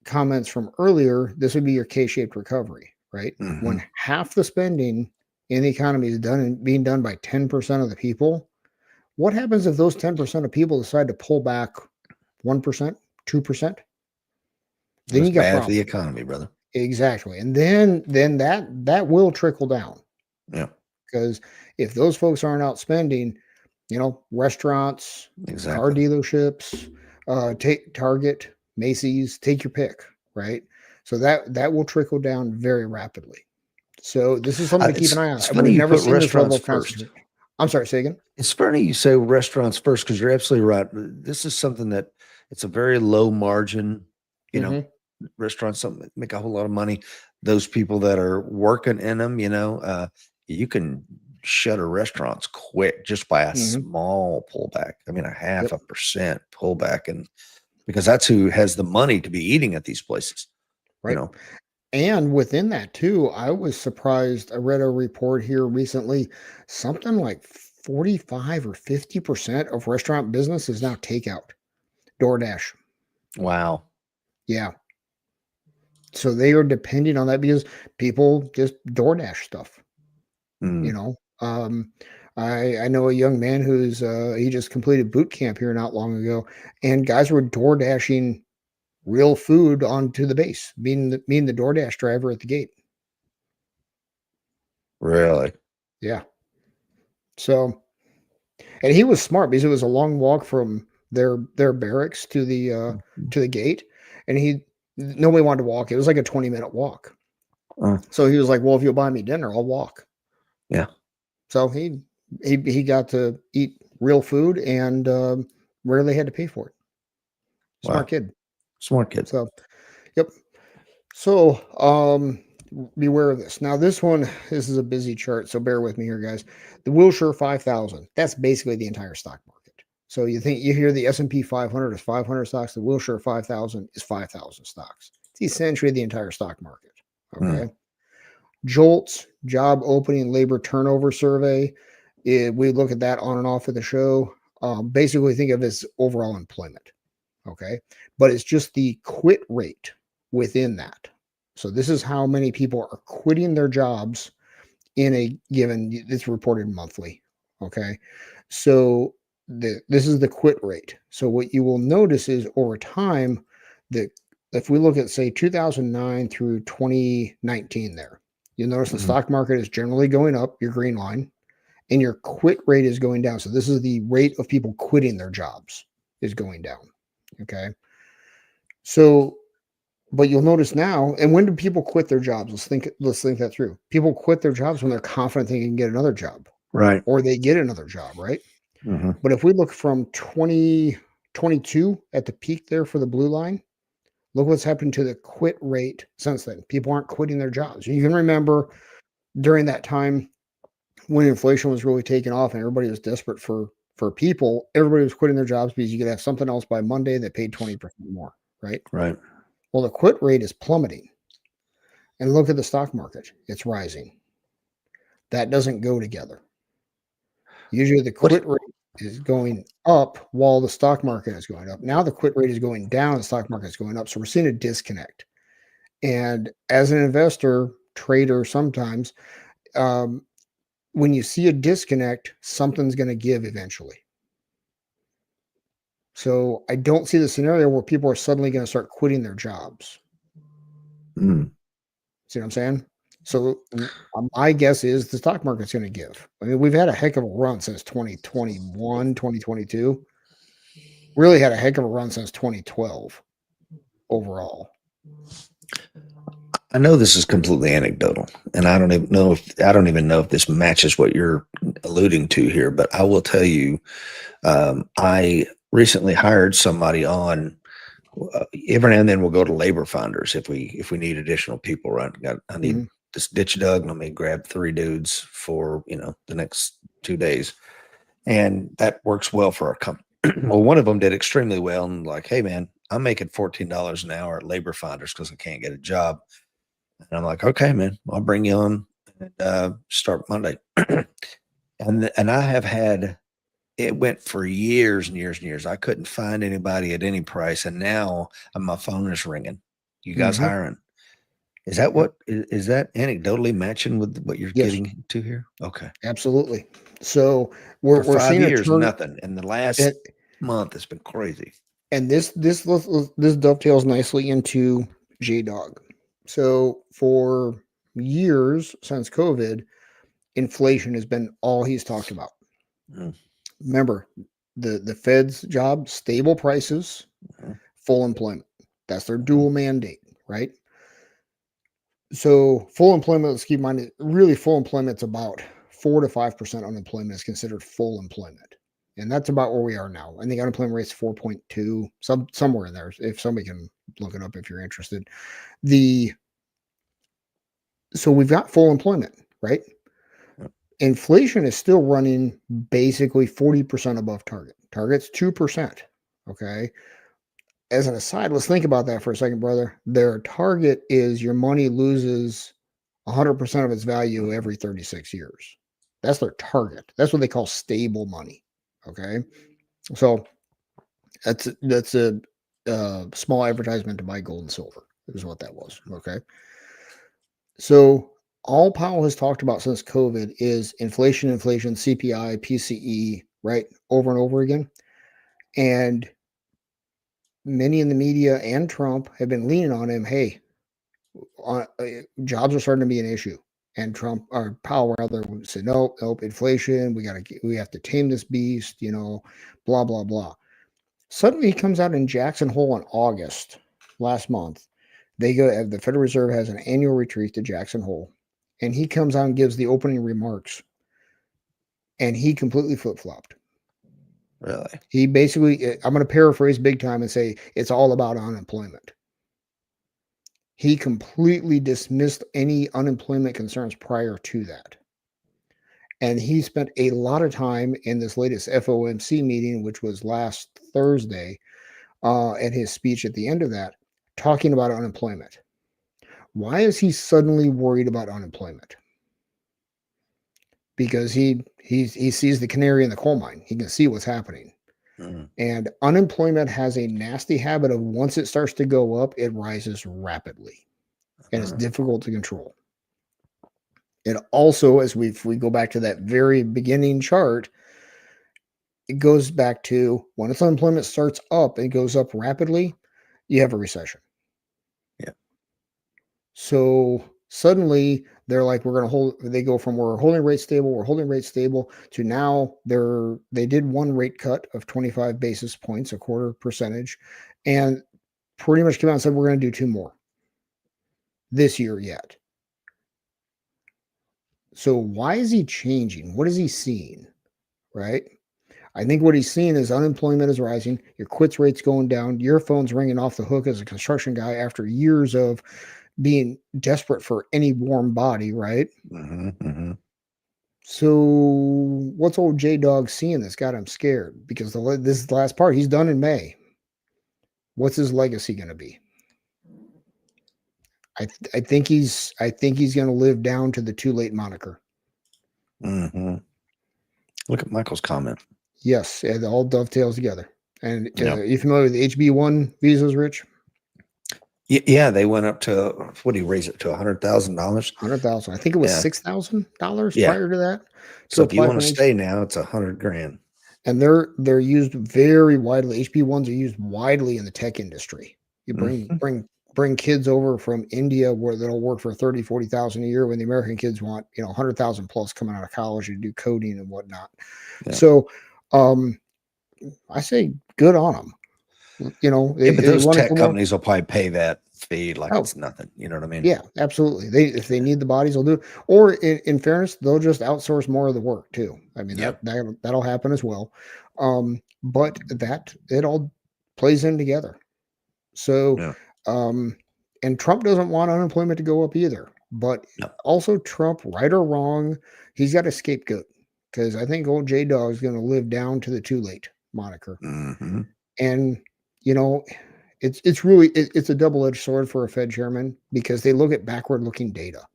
comments from earlier. This would be your K-shaped recovery, right? Mm-hmm. When half the spending in the economy is being done by 10% of the people, what happens if those 10% of people decide to pull back 1%, 2%? Then That's you got bad for the problems. economy, brother. Exactly. And then that will trickle down, Yeah, because if those folks aren't out spending, restaurants, car exactly. dealerships, take Target, Macy's, take your pick, right? So that will trickle down very rapidly. So this is something to keep an eye It's on. funny We've you never put seen this restaurants level of first. concentration. I'm sorry, say again. It's funny you say restaurants first because you're absolutely right. This is something that it's a very low margin, you know, Hmm. restaurants something that make a whole lot of money. Those people that are working in them, you can shutter restaurants quick just by a Hmm. small pullback. I mean, a half Yep. a percent pullback, and because that's who has the money to be eating at these places, you Right. know. And within that too, I was surprised. I read a report here recently, something like 45 or 50% of restaurant business is now takeout, DoorDash. Wow. Yeah. So they are depending on that because people just DoorDash stuff, you Mm, know. I know a young man who's he just completed boot camp here not long ago, and guys were door dashing real food onto the base, being the DoorDash driver at the gate. really? Yeah. So, and he was smart because it was a long walk from their barracks to the gate, and nobody wanted to walk. It was like a 20-minute walk. Uh, So he was like, "Well, if you'll buy me dinner, I'll walk." yeah. So he got to eat real food and rarely had to pay for it. Smart Wow. kid. Smart kid. So, yep. So, beware of this. Now, this is a busy chart, so bear with me here, guys. The Wilshire 5,000. That's basically the entire stock market. So you hear the S&P 500 is 500 stocks. The Wilshire 5,000 is 5,000 stocks. It's essentially the entire stock market. Mm, Okay. Jolt's job opening labor turnover survey. We look at that on and off of the show. Basically, think of it as overall employment. Okay. But it's just the quit rate within that. So this is how many people are quitting their jobs in a given, it's reported monthly. Okay. So this is the quit rate. So what you will notice is over time that if we look at say 2009 through 2019 there, you'll notice the mm, stock market is generally going up, your green line, and your quit rate is going down. So this is the rate of people quitting their jobs is going down. Okay. So, but you'll notice now, and when do people quit their jobs? Let's think that through. People quit their jobs when they're confident they can get another job right. or they get another job, right? Hmm. But if we look from 2022 at the peak there for the blue line, look what's happened to the quit rate since then. People aren't quitting their jobs. You can remember during that time when inflation was really taking off and everybody was desperate for for people, everybody was quitting their jobs because you could have something else by Monday that paid 20% more, right? Right. Well, the quit rate is plummeting. And look at the stock market, it's rising. That doesn't go together. Usually the What quit rate is going up while the stock market is going up. Now the quit rate is going down, the stock market is going up. So we're seeing a disconnect. And as an investor, trader, sometimes when you see a disconnect, something's going to give eventually. So I don't see the scenario where people are suddenly going to start quitting their jobs. Mm. See what I'm saying? So my guess is the stock market's going to give. I mean, we've had a heck of a run since 2021, 2022. Really had a heck of a run since 2012 overall. I know this is completely anecdotal, and I don't even know if this matches what you're alluding to here, but I will tell you, I recently hired somebody on. Every now and then we'll go to labor finders if we need additional people. Right? I need this ditch dug. Let me grab 3 dudes for the next 2 days, and that works well for our company. Well, one of them did extremely well, and like, hey man, I'm making $14 an hour at labor finders because I can't get a job. And I'm like, okay, man, I'll bring you on and start Monday. and I have had it went for years and years and years. I couldn't find anybody at any price, and now my phone is ringing. You guys hiring? Is that what is that anecdotally matching with what you're Yes, getting to here? Okay, absolutely. So for we're 5 seeing a years, turn, nothing. In the last month, it's been crazy. and this dovetails nicely into JDog. So for years since COVID, inflation has been all he's talked about. Mm. Remember, the Fed's job, stable prices, full employment. That's their dual mandate, right? So full employment, let's keep in mind, really full employment's about 4 to 5% unemployment is considered full employment. And that's about where we are now. I think unemployment rate's 4.2, somewhere in there. If somebody can look it up if you're interested. So we've got full employment, right? Inflation is still running basically 40% above target. Target's 2%. Okay. As an aside, let's think about that for a second, brother. Their target is your money loses 100% of its value every 36 years. That's their target. That's what they call stable money. Okay. So that's a small advertisement to buy gold and silver, is what that was. Okay. So all Powell has talked about since COVID is inflation, CPI, PCE, right? Over and over again. And many in the media and Trump have been leaning on him. Hey, jobs are starting to be an issue. And Trump or Powell rather said, nope, inflation. We have to tame this beast, blah, blah, blah. Suddenly he comes out in Jackson Hole in August last month. The Federal Reserve has an annual retreat to Jackson Hole, and he comes out and gives the opening remarks, and he completely flip-flopped. Really? He basically, I'm going to paraphrase big time and say it's all about unemployment. He completely dismissed any unemployment concerns prior to that. And he spent a lot of time in this latest FOMC meeting, which was last Thursday, and his speech at the end of that, talking about unemployment. Why is he suddenly worried about unemployment? Because he sees the canary in the coal mine. He can see what's happening. And unemployment has a nasty habit of once it starts to go up, it rises rapidly. And it's difficult to control. And also, as we go back to that very beginning chart, it goes back to when its unemployment starts up and goes up rapidly, you have a recession. Yeah. So suddenly they're like, they go from we're holding rate stable to now they did one rate cut of 25 basis points, a quarter percentage, and pretty much came out and said, we're going to do 2 more this year yet. So why is he changing? What is he seeing? Right? I think what he's seeing is unemployment is rising, your quits rate's going down, your phone's ringing off the hook as a construction guy after years of being desperate for any warm body, right? So what's old J Dog seeing that's got him scared? Because this is the last part. He's done in May. What's his legacy going to be? I think he's going to live down to the too late moniker. Mm-hmm. Look at Michael's comment. Yes, it all dovetails together. And you familiar with HB1 visas, Rich? Yeah, they went up to, what do you raise it to, $100,000? $100,000. I think it was $6,000 prior to that. So if you want to stay now, it's $100,000. And they're used very widely. HB1s are used widely in the tech industry. You bring kids over from India where they'll work for 30, 40,000 a year when the American kids want, 100,000 plus coming out of college to do coding and whatnot. Yeah. So I say good on them. But those tech companies will probably pay that fee like it's nothing. You know what I mean? Yeah, absolutely. If they need the bodies, they'll do it. Or in fairness, they'll just outsource more of the work too. I mean, that'll happen as well. But it all plays in together. So, and Trump doesn't want unemployment to go up either. But also Trump, right or wrong, he's got a scapegoat because I think old J Dog is going to live down to the too late moniker. Mm-hmm. And it's really a double-edged sword for a Fed chairman because they look at backward-looking data.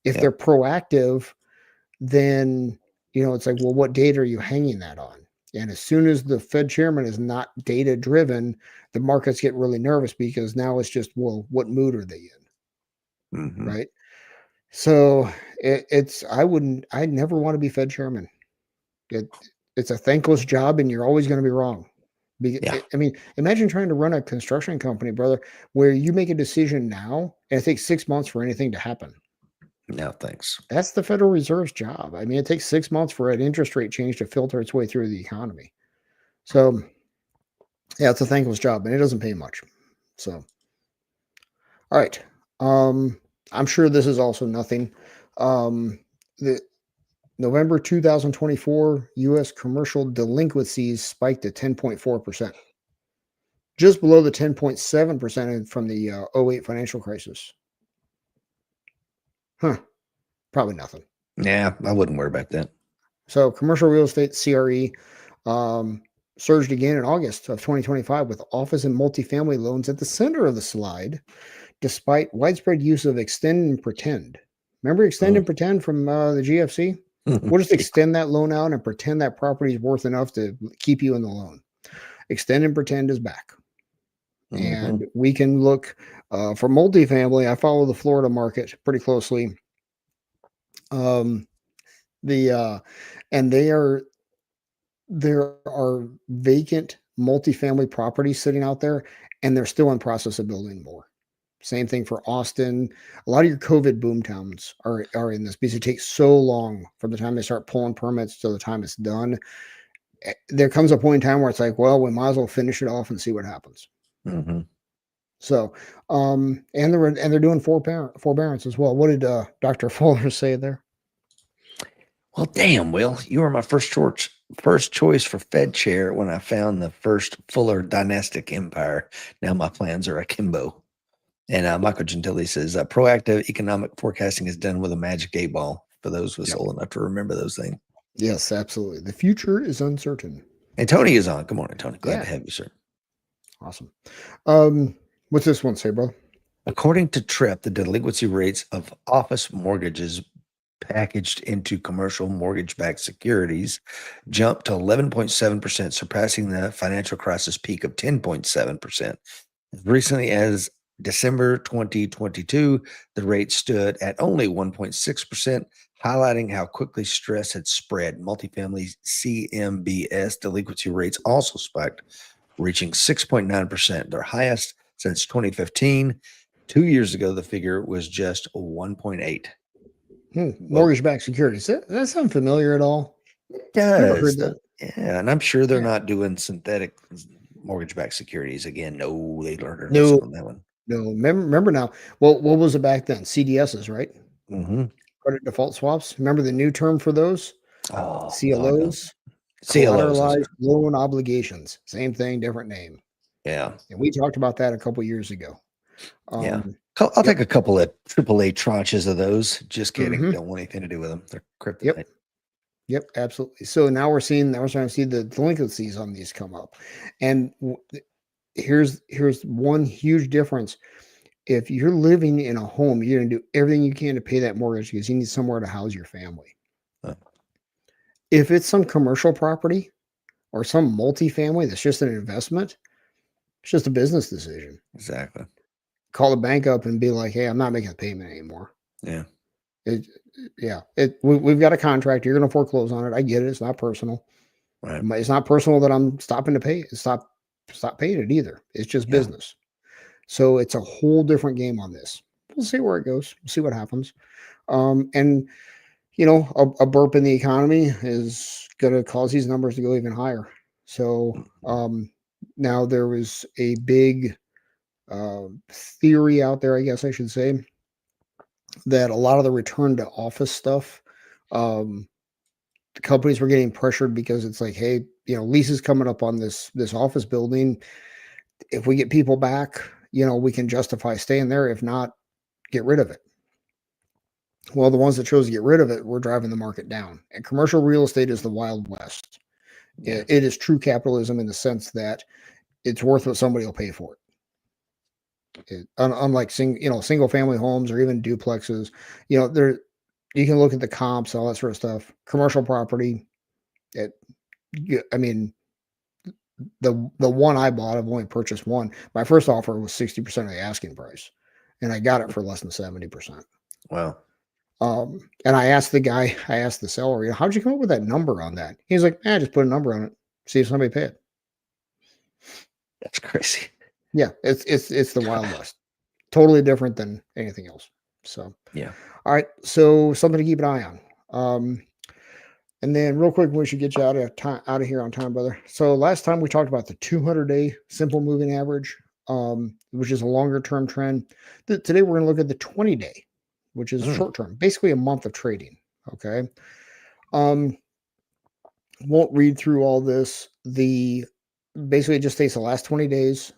If they're proactive, then it's like, well, what data are you hanging that on? And as soon as the Fed chairman is not data-driven, the markets get really nervous because now it's just, well, what mood are they in? Mm-hmm. Right? So I'd never want to be Fed chairman. It's a thankless job, and you're always going to be wrong. I mean, imagine trying to run a construction company, brother, where you make a decision now and it takes 6 months for anything to happen. No, thanks. That's the Federal Reserve's job. I mean, it takes 6 months for an interest rate change to filter its way through the economy. So, yeah, it's a thankless job, and it doesn't pay much. So, all right. I'm sure this is also nothing. The November 2024 U.S. commercial delinquencies spiked to 10.4%, just below the 10.7% from the 08 financial crisis. Probably nothing. Yeah, I wouldn't worry about that. So commercial real estate, CRE, surged again in August of 2025 with office and multifamily loans at the center of the slide, despite widespread use of extend and pretend. Remember extend and pretend from the GFC? We'll just extend that loan out and pretend that property is worth enough to keep you in the loan. Extend and pretend is back. And we can look for multifamily. I follow the Florida market pretty closely. And there are vacant multifamily properties sitting out there, and they're still in process of building more. Same thing for Austin. A lot of your COVID boom towns are in this because it takes so long from the time they start pulling permits to the time it's done. There comes a point in time where it's like, well, we might as well finish it off and see what happens. Mm-hmm. So, and they're doing forbearance as well. What did Dr. Fuller say there? Well, damn, Will, you were my first choice for Fed chair when I found the first Fuller dynastic empire. Now my plans are akimbo. And Michael Gentili says, proactive economic forecasting is done with a magic 8-ball for those who are old enough to remember those things. Yes, absolutely. The future is uncertain. And Tony is on. Good morning, Tony. Glad to have you, sir. Awesome. What's this one say, bro? According to TREP, the delinquency rates of office mortgages packaged into commercial mortgage-backed securities jumped to 11.7%, surpassing the financial crisis peak of 10.7%. As recently as December 2022, the rate stood at only 1.6%, highlighting how quickly stress had spread. Multifamily CMBS delinquency rates also spiked, reaching 6.9%, their highest since 2015. 2 years ago, the figure was just 1.8. Mortgage-backed securities. Does that sound familiar at all? It does. Never heard that. Yeah, and I'm sure they're not doing synthetic mortgage-backed securities again. No, they learned their lesson on that one. No, remember now. Well, what was it back then? CDSs, right? Mm-hmm. Credit default swaps. Remember the new term for those? Oh, CLOs. Collateralized loan obligations. Same thing, different name. Yeah. And we talked about that a couple years ago. Yeah. I'll take a couple of AAA tranches of those. Just kidding. Don't want anything to do with them. They're kryptonite. Yep, absolutely. So now we're starting to see the delinquencies on these come up, and here's one huge difference. If you're living in a home, you're going to do everything you can to pay that mortgage because you need somewhere to house your family. Uh, If it's some commercial property or some multifamily that's just an investment, it's just a business decision. exactly. Call the bank up and be like, "Hey, I'm not making the payment anymore." Yeah. It, yeah, we've got a contract. You're going to foreclose on it. I get it. It's not personal. Right. It's not personal that I'm stopping to pay. Stop paying it either. It's just Yeah. business. So it's a whole different game on this. We'll see where it goes. We'll see what happens. And a burp in the economy is going to cause these numbers to go even higher. So Mhm. now there was a big theory out there, I guess I should say, that a lot of the return to office stuff, um, the companies were getting pressured because it's like, hey, leases coming up on this office building. If we get people back, we can justify staying there. If not, get rid of it. Well, the ones that chose to get rid of it were driving the market down. And commercial real estate is the Wild West. Yeah. It is true capitalism in the sense that it's worth what somebody will pay for it. Unlike single family homes or even duplexes, there you can look at the comps, all that sort of stuff. Commercial property, it, I mean, the one I bought, I've only purchased one. My first offer was 60% of the asking price, and I got it for less than 70%. Wow. And I asked the seller, how'd you come up with that number on that? He's like, just put a number on it, see if somebody pay it. That's crazy. Yeah, it's the Wild West. Totally different than anything else. So, Yeah. all right. So something to keep an eye on. And then real quick, we should get you out of here on time, brother. So last time we talked about the 200-day simple moving average, which is a longer term trend. Today we're going to look at the 20-day, which is Mm. short term, basically a month of trading. Okay. Um, won't read through all this. The basically it just takes the last 20 days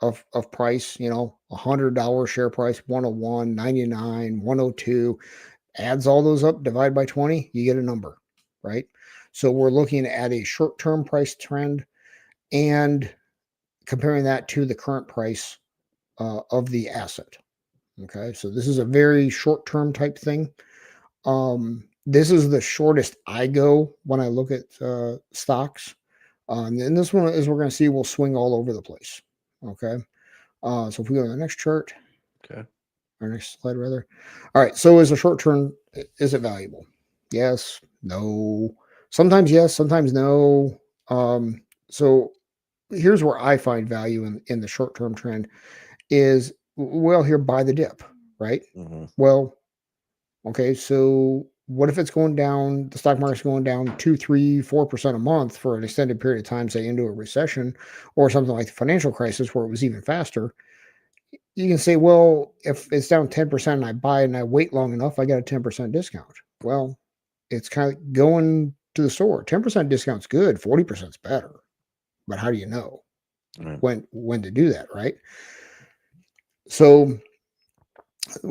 of price, $100 share price, 101, 99, 102, adds all those up, divide by 20, you get a number, right? So we're looking at a short-term price trend and comparing that to the current price of the asset. Okay, so this is a very short-term type thing. This is the shortest I go when I look at stocks. And this one, as we're going to see, will swing all over the place. Okay. So if we go to the next chart, Okay. or next slide rather. All right. So is a short term, is it valuable? Yes, no. Sometimes yes, sometimes no. So here's where I find value in the short term trend is, well, here, buy the dip, right? Mm-hmm. Well, okay, so what if it's going down, the stock market's going down 2, 3, 4% a month for an extended period of time, say into a recession or something like the financial crisis where it was even faster? You can say, well, if it's down 10% and I buy and I wait long enough, I got a 10% discount. Well, it's kind of going to the store. 10% discount's good, 40% is better. But how do you know Right. when to do that, right? So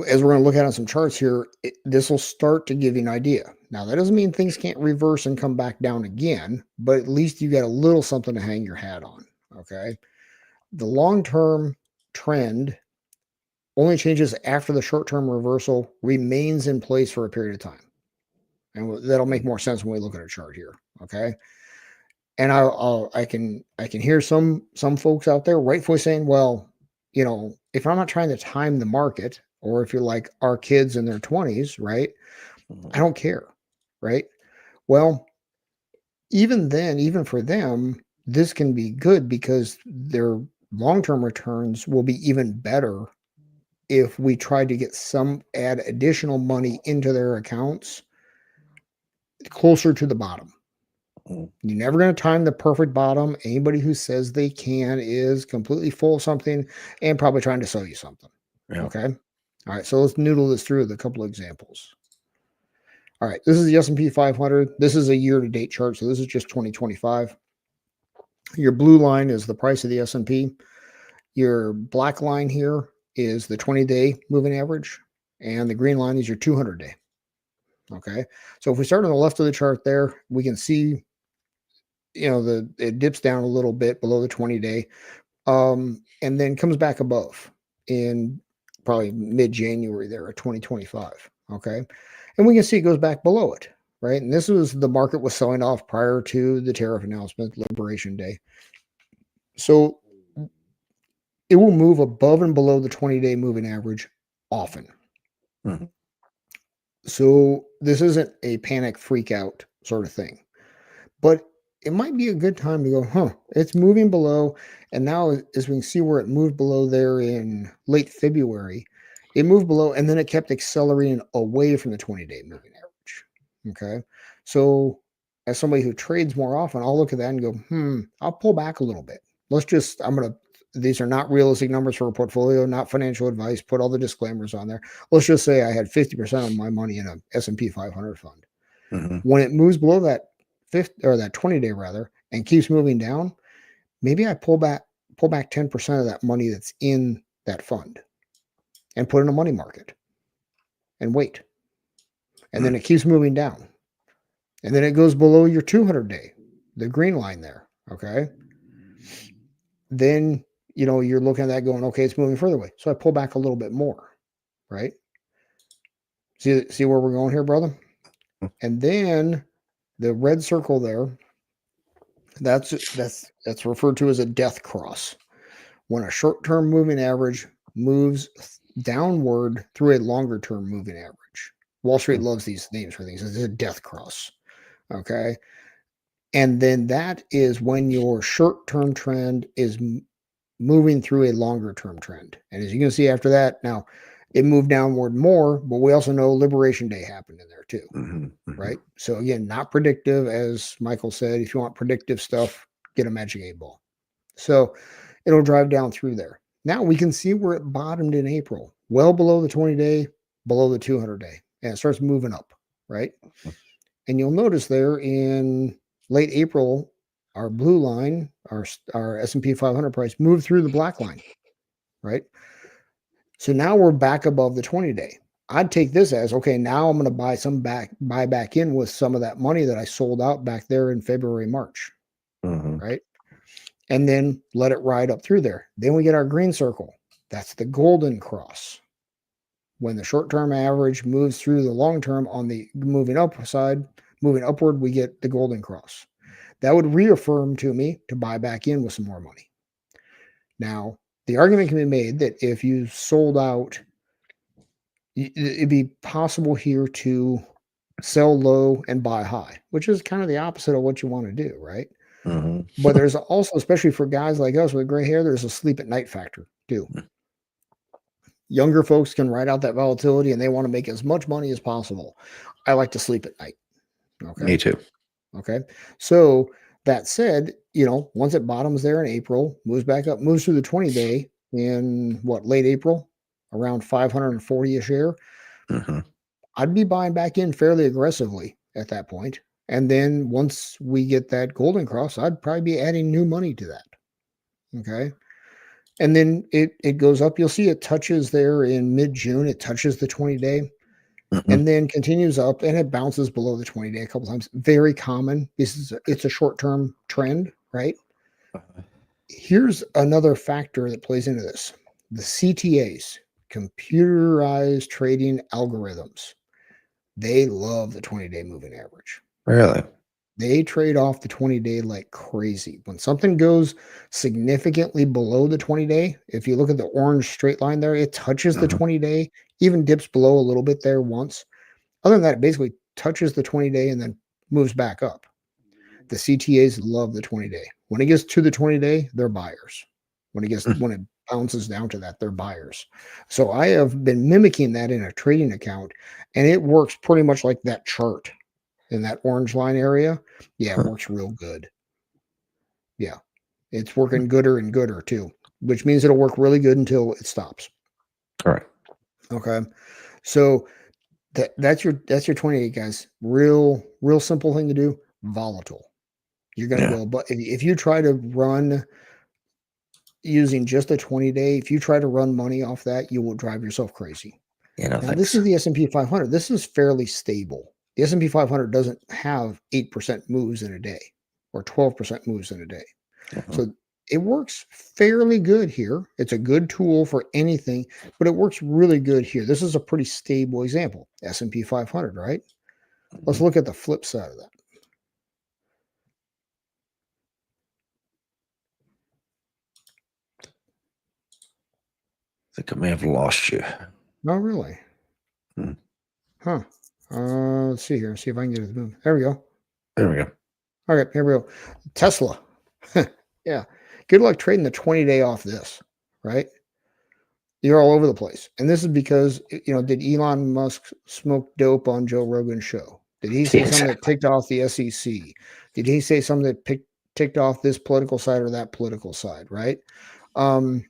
as we're going to look at on some charts here, this will start to give you an idea. Now, that doesn't mean things can't reverse and come back down again, but at least you got a little something to hang your hat on. Okay. The long term trend only changes after the short term reversal remains in place for a period of time. And that'll make more sense when we look at a chart here. Okay. And I can hear some folks out there rightfully saying, well, if I'm not trying to time the market, or if you're like our kids in their 20s, right? I Mm-hmm. don't care, right? Well, even then, even for them, this can be good because their long-term returns will be even better if we try to get add additional money into their accounts closer to the bottom. Mm-hmm. You're never going to time the perfect bottom. Anybody who says they can is completely full of something and probably trying to sell you something. Yeah. Okay. All right. So let's noodle this through with a couple of examples. All right. This is the S&P 500. This is a year-to-date chart. So this is just 2025. Your blue line is the price of the S&P. Your black line here is the 20-day moving average. And the green line is your 200-day. Okay. So if we start on the left of the chart there, we can see, it dips down a little bit below the 20-day, and then comes back above in probably mid-January there at 2025. Okay. And we can see it goes back below it, right? And this was the market was selling off prior to the tariff announcement, Liberation Day. So it will move above and below the 20-day moving average often. Mhm. So this isn't a panic freak out sort of thing, but it might be a good time to go, it's moving below. And now, as we can see where it moved below there in late February, it moved below and then it kept accelerating away from the 20-day moving average. Okay. So as somebody who trades more often, I'll look at that and go, I'll pull back a little bit. These are not realistic numbers for a portfolio, not financial advice. Put all the disclaimers on there. Let's just say I had 50% of my money in a S&P 500 fund. Mm-hmm. When it moves below that 20-day rather, and keeps moving down, maybe I pull back 10% of that money that's in that fund and put in a money market and wait. And then it keeps moving down. And then it goes below your 200-day, the green line there. Okay. Then, you're looking at that going, okay, it's moving further away. So I pull back a little bit more, right? See where we're going here, brother? And then the red circle there, that's referred to as a death cross. When a short-term moving average moves downward through a longer-term moving average. Wall Street loves these names for things. It's a death cross. Okay. And then that is when your short-term trend is moving through a longer-term trend. And as you can see after that, now it moved downward more, but we also know Liberation Day happened in there too. Mm-hmm. Right. So again, not predictive, as Michael said. If you want predictive stuff, get a Magic 8 Ball. So it'll drive down through there. Now we can see where it bottomed in April, well below the 20-day, below the 200-day, and it starts moving up, right? And you'll notice there in late April, our blue line, our S&P 500 price moved through the black line, right? So now we're back above the 20-day. I'd take this as, okay, now I'm going to buy back in with some of that money that I sold out back there in February, March, right? And then let it ride up through there. Then we get our green circle. That's the golden cross. When the short-term average moves through the long-term on the moving upward, we get the golden cross. That would reaffirm to me to buy back in with some more money. Now, the argument can be made that if you sold out, it'd be possible here to sell low and buy high, which is kind of the opposite of what you want to do, right? Mm-hmm. But there's also, especially for guys like us with gray hair, there's a sleep at night factor too. Younger folks can ride out that volatility and they want to make as much money as possible. I like to sleep at night. Okay. Me too. Okay. So that said, once it bottoms there in April, moves back up, moves through the 20-day in late April, around 540 a share. Mm-hmm. I'd be buying back in fairly aggressively at that point. And then once we get that golden cross, I'd probably be adding new money to that. Okay. And then it goes up. You'll see it touches there in mid-June. It touches the 20-day and then continues up and it bounces below the 20-day a couple times. Very common. It's a short-term trend, right? Here's another factor that plays into this. The CTAs, computerized trading algorithms. They love the 20-day moving average. Really? They trade off the 20-day like crazy. When something goes significantly below the 20-day, if you look at the orange straight line there, it touches the 20-day, even dips below a little bit there once. Other than that, it basically touches the 20-day and then moves back up. The CTAs love the 20-day. When it gets to the 20-day, they're buyers. When it bounces down to that, they're buyers. So I have been mimicking that in a trading account, and it works pretty much like that chart in that orange line area. Yeah, it works real good. Yeah, it's working gooder and gooder too, which means it'll work really good until it stops. All right. Okay. So that's your 28, guys. Real simple thing to do. Volatile. You're going to go, but if you try to run using just a 20-day, if you try to run money off that, you will drive yourself crazy. Yeah, now, this is the S&P 500. This is fairly stable. The S&P 500 doesn't have 8% moves in a day or 12% moves in a day. Uh-huh. So it works fairly good here. It's a good tool for anything, but it works really good here. This is a pretty stable example. S&P 500, right? Let's Mhm. look at the flip side of that. I think I may have lost you. Oh, really? Hmm. Huh. Let's see here. See if I can get it to move. There we go. There we go. All right, here we go. Tesla. Yeah. Good luck trading the 20-day off this, right? You're all over the place. And this is because, did Elon Musk smoke dope on Joe Rogan's show? Did he say something that Exactly. ticked off the SEC? Did he say something that ticked off this political side or that political side, right? Um,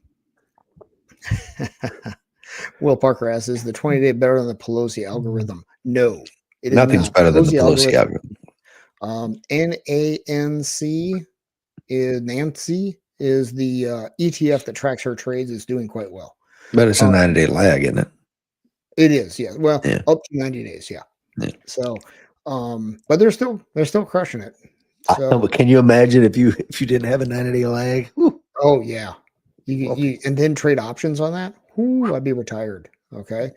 Will Parker asks, is the 20-day better than the Pelosi algorithm? No, it is Nothing's not. The better than the Pelosi Pelosi algorithm, algorithm. NANC is Nancy is the ETF that tracks her trades is doing quite well. But it's a Uh, 90-day lag, isn't it? it is, yeah. Well, Yeah. up to 90 days, yeah. Yeah. So, but they're still crushing it. I know, So, but can you imagine if you didn't have a 90-day lag? Whew. oh yeah, you Okay. you and then trade options on that. Ooh, I'd be retired. Okay,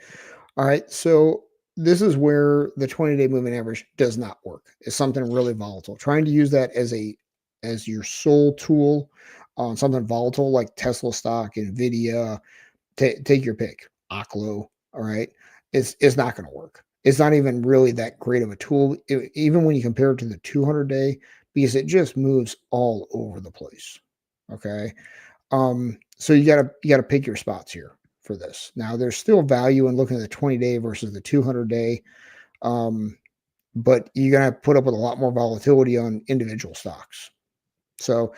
all right. So this is where the 20-day moving average does not work. It's something really volatile. Trying to use that as your sole tool on something volatile like Tesla stock, Nvidia, take your pick, Oklo. All right, it's not going to work. It's not even really that great of a tool, even when you compare it to the 200-day, because it just moves all over the place. Okay, so you gotta pick your spots here for this. Now, there's still value in looking at the 20-day versus the 200-day, um, but you're gonna put up with a lot more volatility on individual stocks. So,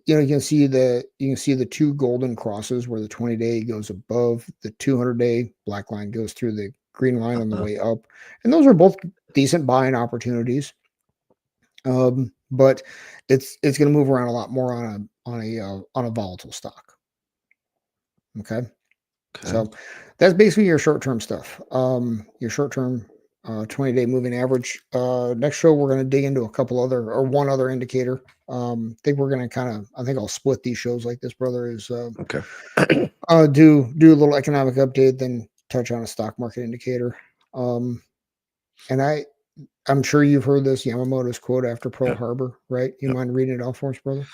you can see the two golden crosses where the 20-day goes above the 200-day, black line goes through the green line on the Uh, way up. And those are both decent buying opportunities. But it's going to move around a lot more on a volatile stock. Okay. okay. So that's basically your short-term stuff. Your short-term 20-day moving average. Next show we're going to dig into a couple other or one other indicator. I think we're going to I think I'll split these shows like this, brother, is Okay. do a little economic update, then touch on a stock market indicator. And I'm sure you've heard this Yamamoto's quote after Pearl Yeah. Harbor, right? You Yeah. mind reading it off for us, brother?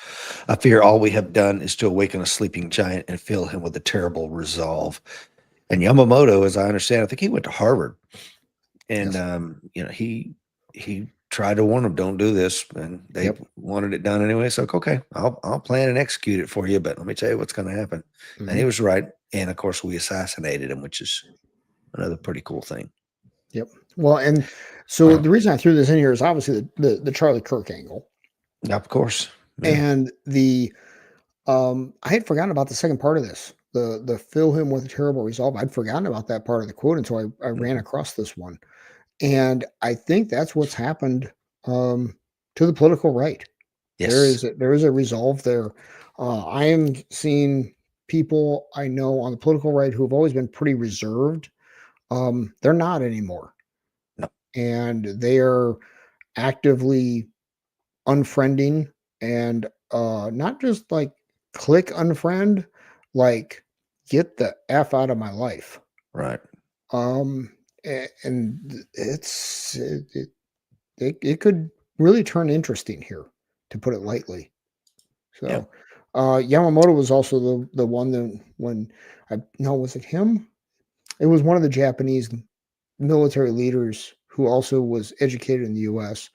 I fear all we have done is to awaken a sleeping giant and fill him with a terrible resolve. And Yamamoto, as I understand, I think he went to Harvard, and Yes. he tried to warn them, don't do this, and they Yep. wanted it done anyway. So okay, I'll plan and execute it for you, but let me tell you what's going to happen. And he Hmm. was right. And of course, we assassinated him, which is another pretty cool thing. Yep. Well, and so the reason I threw this in here is obviously the Charlie Kirk angle. Of course. Yeah. And I had forgotten about the second part of this. The fill him with a terrible resolve. I'd forgotten about that part of the quote until I ran Mhm. across this one. And I think that's what's happened um, to the political right. Yes. There is a resolve there. I am seeing people I know on the political right who have always been pretty reserved. They're not anymore, No. and they are actively unfriending and not just like click unfriend, like get the f out of my life. Right. And it could really turn interesting here, to put it lightly. Yeah. So, Yamamoto was also the one that when I no, was it him? It was one of the Japanese military leaders who also was educated in the U.S.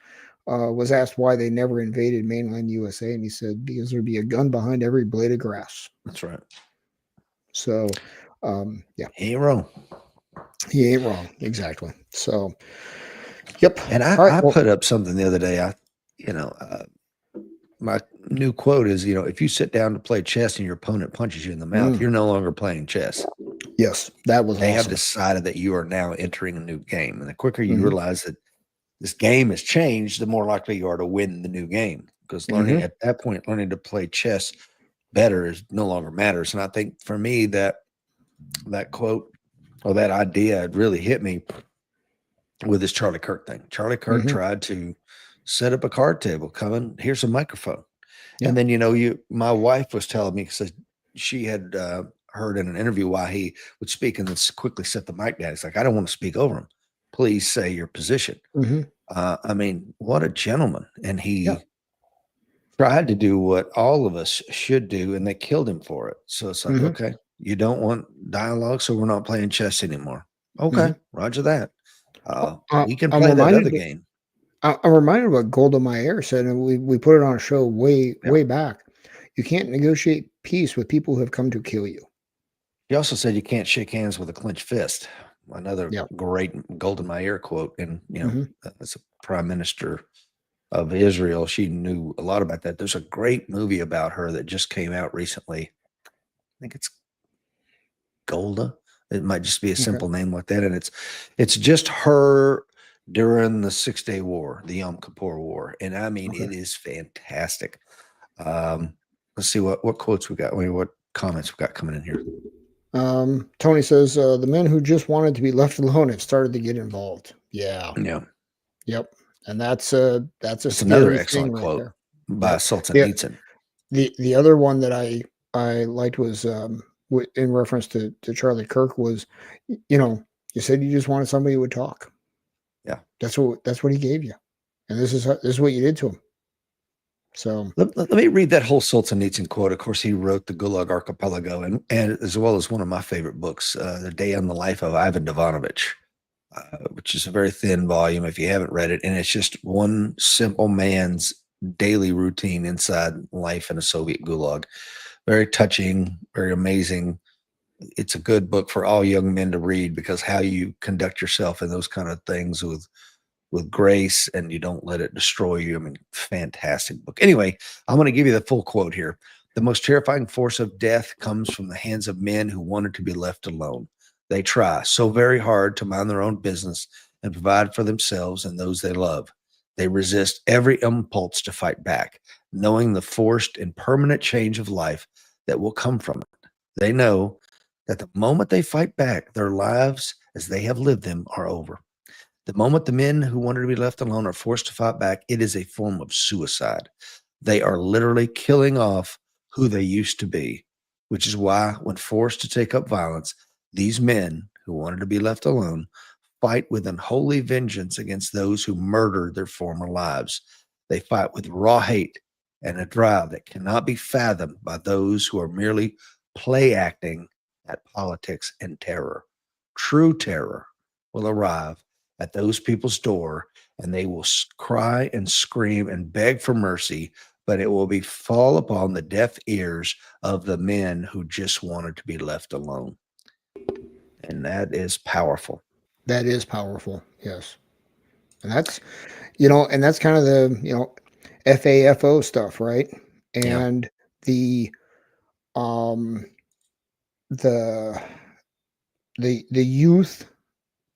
Was asked why they never invaded mainland USA, and he said because there'd be a gun behind every blade of grass. That's right. So, yeah, He ain't wrong. he ain't wrong. Exactly. So, yep. And I, All right. I Well, put up something the other day. My new quote is, if you sit down to play chess and your opponent punches you in the mouth, mm, you're no longer playing chess. yes, that was They have awesome. decided that you are now entering a new game. And the quicker you Hmm. realize that this game has changed, the more likely you are to win the new game. Because learning Hmm. at that point, learning to play chess better is no longer matters. And I think for me that quote or that idea, it really hit me with this Charlie Kirk thing. Charlie Kirk Hmm. tried to set up a card table, coming, here's a microphone. Yeah. And then, my wife was telling me, because she had heard in an interview why he would speak and then quickly set the mic down. It's like, I don't want to speak over him. Please say your position. Hmm. I mean, what a gentleman. And Yeah. he tried to do what all of us should do, and they killed him for it. So it's like, Hmm. okay, you don't want dialogue, so we're not playing chess anymore. Hmm. Okay, roger that. We can I'm play that other reminded. game. I'm reminded what Golda Meir said, and we put it on a show Yeah. way back. You can't negotiate peace with people who have come to kill you. He also said you can't shake hands with a clenched fist. Another Yeah. great Golden Meir quote. And, Hmm. as a prime minister of Israel, she knew a lot about that. There's a great movie about her that just came out recently. I think it's Golda. It might just be a Okay. simple name like that. And it's just her during the 6 Day War, the Yom Kippur War. And I mean, Okay. it is fantastic. Um, let's see what quotes we got. What comments we got coming in here. Tony says the men who just wanted to be left alone have started to get involved. Yeah. Yeah. Yep. And that's a That's another scary thing excellent right quote there. by Yep. Yeah. Solzhenitsyn. The other one that I liked was in reference to Charlie Kirk was, you said you just wanted somebody who would talk. Yeah. That's what he gave you, and this is what you did to him. So Let me read that whole Solzhenitsyn quote. Of course, he wrote the Gulag Archipelago, and as well as one of my favorite books, The Day on the Life of Ivan Ivanovich, which is a very thin volume if you haven't read it. And it's just one simple man's daily routine inside life in a Soviet Gulag. Very touching, very amazing. It's a good book for all young men to read, because how you conduct yourself in those kind of things with grace, and you don't let it destroy you. I mean, fantastic book. Anyway, I'm going to give you the full quote here. The most terrifying force of death comes from the hands of men who wanted to be left alone. They try so very hard to mind their own business and provide for themselves and those they love. They resist every impulse to fight back, knowing the forced and permanent change of life that will come from it. They know that the moment they fight back, their lives as they have lived them are over. The moment the men who wanted to be left alone are forced to fight back, it is a form of suicide. They are literally killing off who they used to be, which is why, when forced to take up violence, these men who wanted to be left alone fight with unholy vengeance against those who murdered their former lives. They fight with raw hate and a drive that cannot be fathomed by those who are merely play acting at politics and terror. True terror will arrive at those people's door, and they will cry and scream and beg for mercy, but it will be fall upon the deaf ears of the men who just wanted to be left alone. And that is powerful. that is powerful. Yes, and that's kind of the FAFO stuff, right? Yeah. And the um the the youth,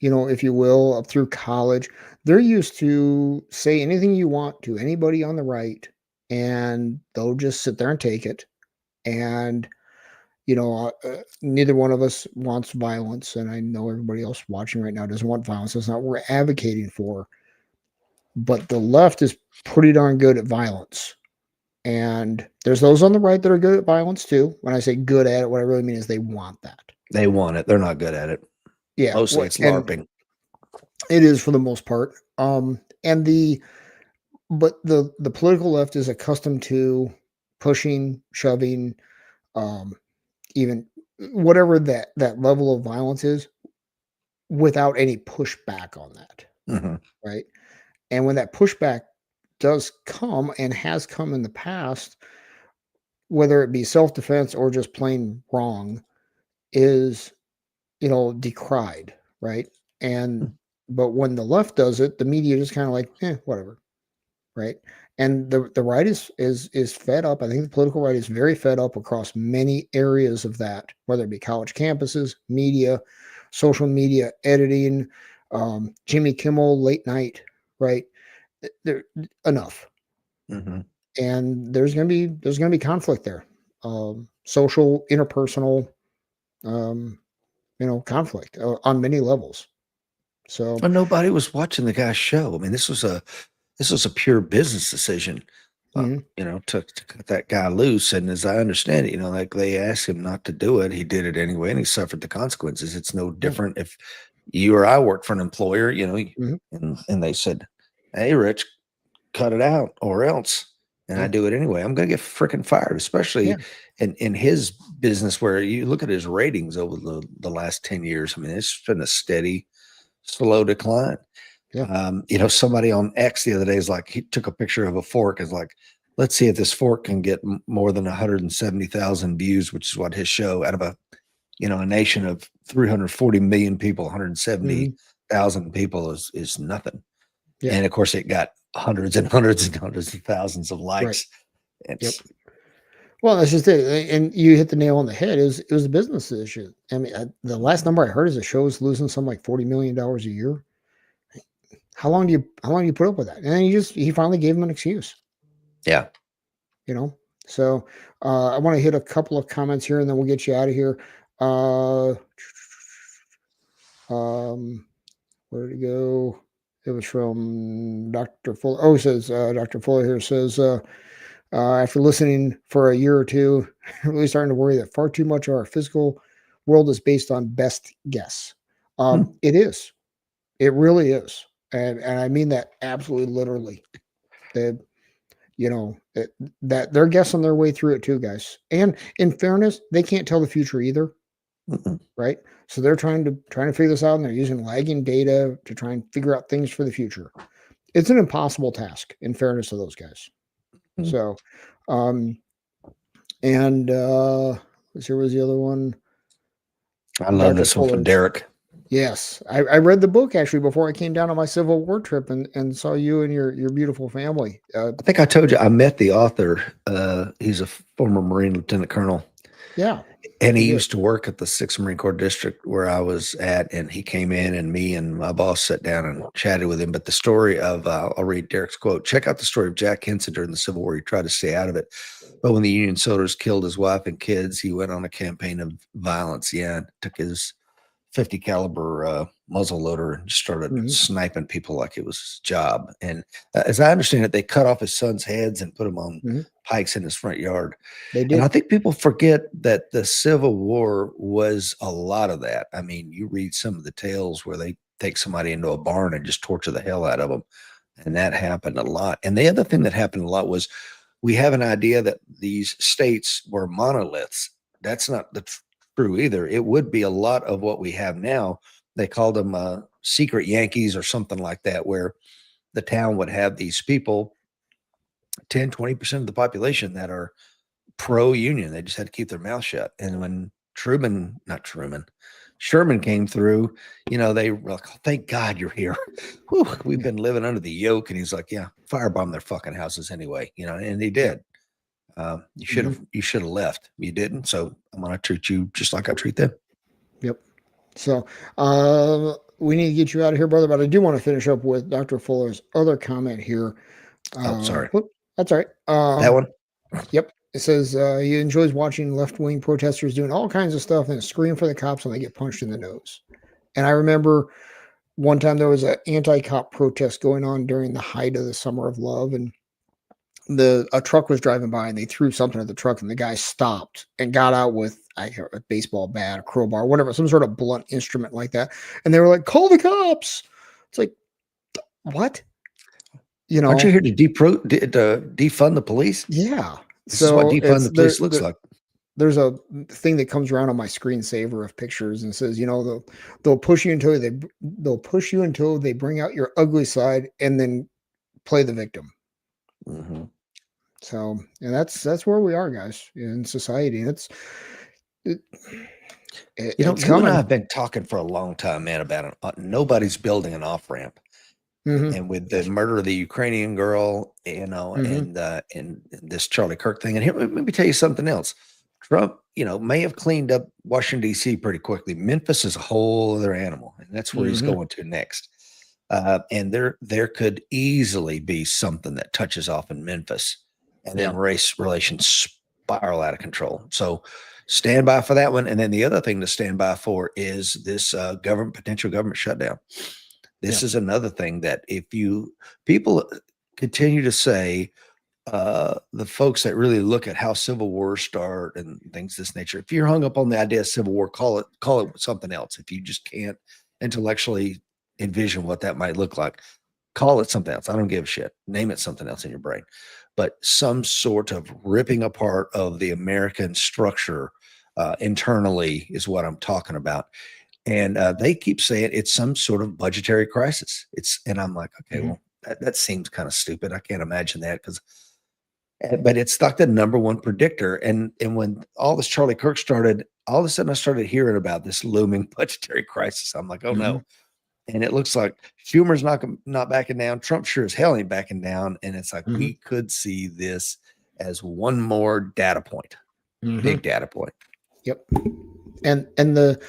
if you will, up through college, they're used to say anything you want to anybody on the right, and they'll just sit there and take it. And neither one of us wants violence, and I know everybody else watching right now doesn't want violence. That's not what we're advocating for. But the left is pretty darn good at violence. And there's those on the right that are good at violence too. When I say good at it, what I really mean is they want that. They want it. They're not good at it. Yeah, Mostly it's and LARPing. it is for the most part. And the political left is accustomed to pushing, shoving, um, even whatever that level of violence is, without any pushback on that, Hmm. right? And when that pushback does come and has come in the past, whether it be self-defense or just plain wrong, is decried, right? And but when the left does it, the media just kind of like, whatever, right? And the right is fed up. I think the political right is very fed up across many areas of that, whether it be college campuses, media, social media, editing, Jimmy Kimmel, late night, right? There enough, Hmm. and there's gonna be conflict there, social, interpersonal, conflict on many levels. So, But nobody was watching the guy's show. I mean, this was a pure business decision, mhm, to cut that guy loose. And as I understand it, like they asked him not to do it, he did it anyway, and he suffered the consequences. It's no yeah, different if you or I work for an employer, mhm, and they said, "Hey, Rich, cut it out, or else." And I yeah, do it anyway. I'm going to get freaking fired, especially yeah, in his business where you look at his ratings over the last 10 years. I mean, it's been a steady, slow decline. yeah, Somebody on X the other day is like, he took a picture of a fork, is like, let's see if this fork can get more than 170,000 views, which is what his show out of a nation of 340 million people, mhm, 170,000 people is nothing. yeah, And of course, it got hundreds and hundreds and hundreds of thousands of right, likes. yep. It's Well, that's just it, and you hit the nail on the head. It was a business issue. I mean, the last number I heard is the show is losing something like $40 million a year. How long do you put up with that? And then he finally gave him an excuse, yeah. you know. So I want to hit a couple of comments here, and then we'll get you out of here. Uh, um, where did it go? It was from Dr. Fuller. Oh, it says Dr. Fuller here says after listening for a year or two, really starting to worry that far too much of our physical world is based on best guess. Hmm. It is. It really is, and I mean that absolutely literally. They, that they're guessing their way through it too, guys. And in fairness, they can't tell the future either, Mm-mm. right? So they're trying to figure this out, and they're using lagging data to try and figure out things for the future. It's an impossible task, in fairness to those guys. Mm. So, um, and let's see, what was the other one? I love Dr. this one from Fuller's. Derek. Yes, I read the book actually before I came down on my Civil War trip and saw you and your beautiful family. I think I told you I met the author. He's a former Marine lieutenant colonel. Yeah, And he you did. used to work at the 6th Marine Corps district where I was at, and he came in, and me and my boss sat down and chatted with him. But the story of, I'll read Derek's quote. Check out the story of Jack Henson during the Civil War. He tried to stay out of it, but when the Union soldiers killed his wife and kids, he went on a campaign of violence. Yeah, and took his 50 caliber muzzle loader and just started Hmm. sniping people like it was his job. And as I understand it, they cut off his son's heads and put them on Hmm. pikes in his front yard. They And I did. think people forget that the Civil War was a lot of that. I mean, you read some of the tales where they take somebody into a barn and just torture the hell out of them. And that happened a lot. And the other thing that happened a lot was we have an idea that these states were monoliths. That's not true either. It would be a lot of what we have now. They called them secret Yankees or something like that, where the town would have these people, 10, 20% of the population that are pro-union. They just had to keep their mouth shut. And when not Truman, Sherman came through, they were like, oh, thank God you're here. Whew, we've Yeah. been living under the yoke. And he's like, yeah, firebomb their fucking houses anyway, and he Yep. did. Hmm. You should have left. You didn't. So I'm going to treat you just like I treat them. Yep. So we need to get you out of here, brother. But I do want to finish up with Dr. Fuller's other comment here. Oh, sorry. Whoop, that's all right. That one. Yep. It says he enjoys watching left wing protesters doing all kinds of stuff and scream for the cops when they get punched in the nose. And I remember one time there was an anti cop protest going on during the height of the Summer of Love, and a truck was driving by and they threw something at the truck, and the guy stopped and got out with a baseball bat, a crowbar, whatever, some sort of blunt instrument like that. And they were like, "Call the cops!" It's like, what? You Aren't you know? here to defund the police? Yeah. This is what So defund the police looks like. there's a thing that comes around on my screensaver of pictures and says, they'll push you until they bring out your ugly side and then play the victim. Hmm. So, and that's where we are, guys, in society. And it, it's You and I coming. have been talking for a long time, man, about it. Nobody's building an off ramp. Hmm. And with the Yes. murder of the Ukrainian girl, Hmm. and this Charlie Kirk thing, and here, let me tell you something else. Trump, may have cleaned up Washington D.C. pretty quickly. Memphis is a whole other animal, and that's where he's Hmm. going to next. And there could easily be something that touches off in Memphis, and then Yeah. race relations spiral out of control. So stand by for that one. And then the other thing to stand by for is this potential government shutdown. This Yeah. is another thing that people continue to say, the folks that really look at how civil wars start and things of this nature, if you're hung up on the idea of civil war, call it something else. If you just can't intellectually envision what that might look like, call it something else. I don't give a shit. Name it something else in your brain. But some sort of ripping apart of the American structure internally is what I'm talking about. And they keep saying it's some sort of budgetary crisis. And I'm like, okay, Mhm. well, that seems kind of stupid. I can't imagine that but it's like the number one predictor. And when all this Charlie Kirk started, all of a sudden I started hearing about this looming budgetary crisis. I'm like, oh Mhm. no. And it looks like Schumer's not backing down. Trump sure as hell ain't backing down. And it's like Mhm. we could see this as one more data point, Mhm. big data point. Yep. And the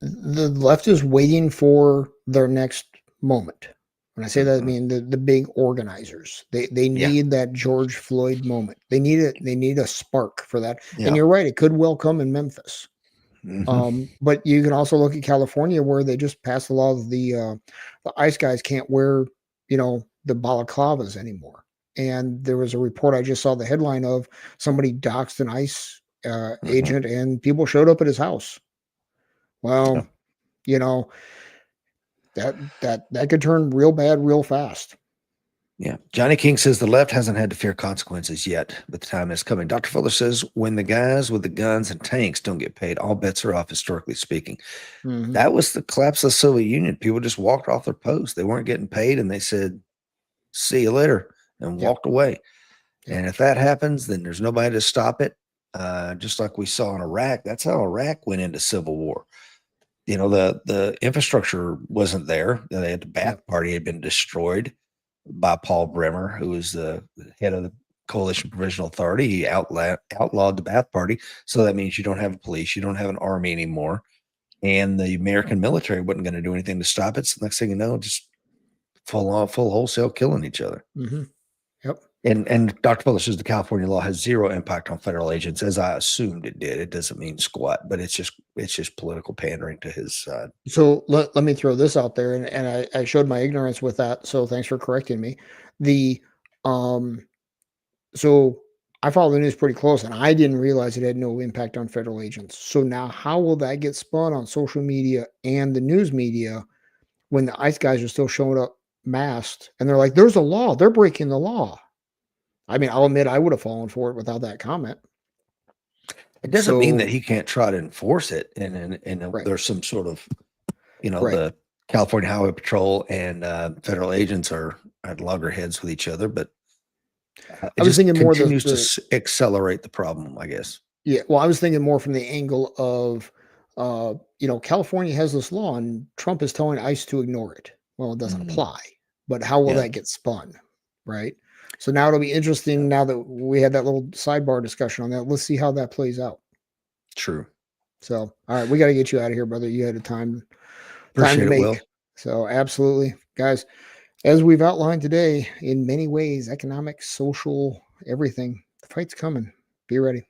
left is waiting for their next moment. When I say that, I Mhm. mean the big organizers. They Yeah. need that George Floyd moment. They need it. They need a spark for that. And Yeah. you're right. It could well come in Memphis. Mhm. But you can also look at California where they just passed the law that the ICE guys can't wear, the balaclavas anymore. And there was a report I just saw the headline of somebody doxed an ICE Mhm. agent, and people showed up at his house. Yeah. Well, you know that could turn real bad real fast. Yeah. Johnny King says the left hasn't had to fear consequences yet, but the time is coming. Dr. Fuller says when the guys with the guns and tanks don't get paid, all bets are off, historically speaking. Hmm. That was the collapse of the Soviet Union. People just walked off their posts. They weren't getting paid and they said, see you later, and Yep. walked away. Yep. And if that happens, then there's nobody to stop it. Just like we saw in Iraq, that's how Iraq went into civil war. The infrastructure wasn't there. The Yep. Ba'ath Party had been destroyed by Paul Bremer, who was the head of the Coalition Provisional Authority. He outlawed the Ba'ath Party. So that means you don't have a police, you don't have an army anymore. And the American military wasn't going to do anything to stop it. So next thing you know, just full wholesale killing each other. Hmm. Yep. And Dr. Fuller says the California law has zero impact on federal agents, as I assumed it did. It doesn't mean squat, but it's just political pandering to his side. So let me throw this out there, and I showed my ignorance with that. So thanks for correcting me. The um so I follow the news pretty close, and I didn't realize it had no impact on federal agents. So now, how will that get spun on social media and the news media when the ICE guys are still showing up masked, and they're like, "There's a law. They're breaking the law." I mean, I'll admit I would have fallen for it without that comment. It doesn't mean that So he can't try to enforce it, and right, there's some sort of right. the California Highway Patrol and federal agents are at loggerheads with each other, but it I was just thinking more continues to the accelerate the problem, I guess. yeah. Well, I was thinking more from the angle of, California has this law, and Trump is telling ICE to ignore it. Well, it doesn't Mhm. apply, but how will Yeah, that get spun, right? So now it'll be interesting. Now that we had that little sidebar discussion on that, let's see how that plays out. true. So, all right, we got to get you out of here, brother. You had a time to Appreciate it, make. Will. So, absolutely, guys. As we've outlined today, in many ways, economic, social, everything, the fight's coming. Be ready.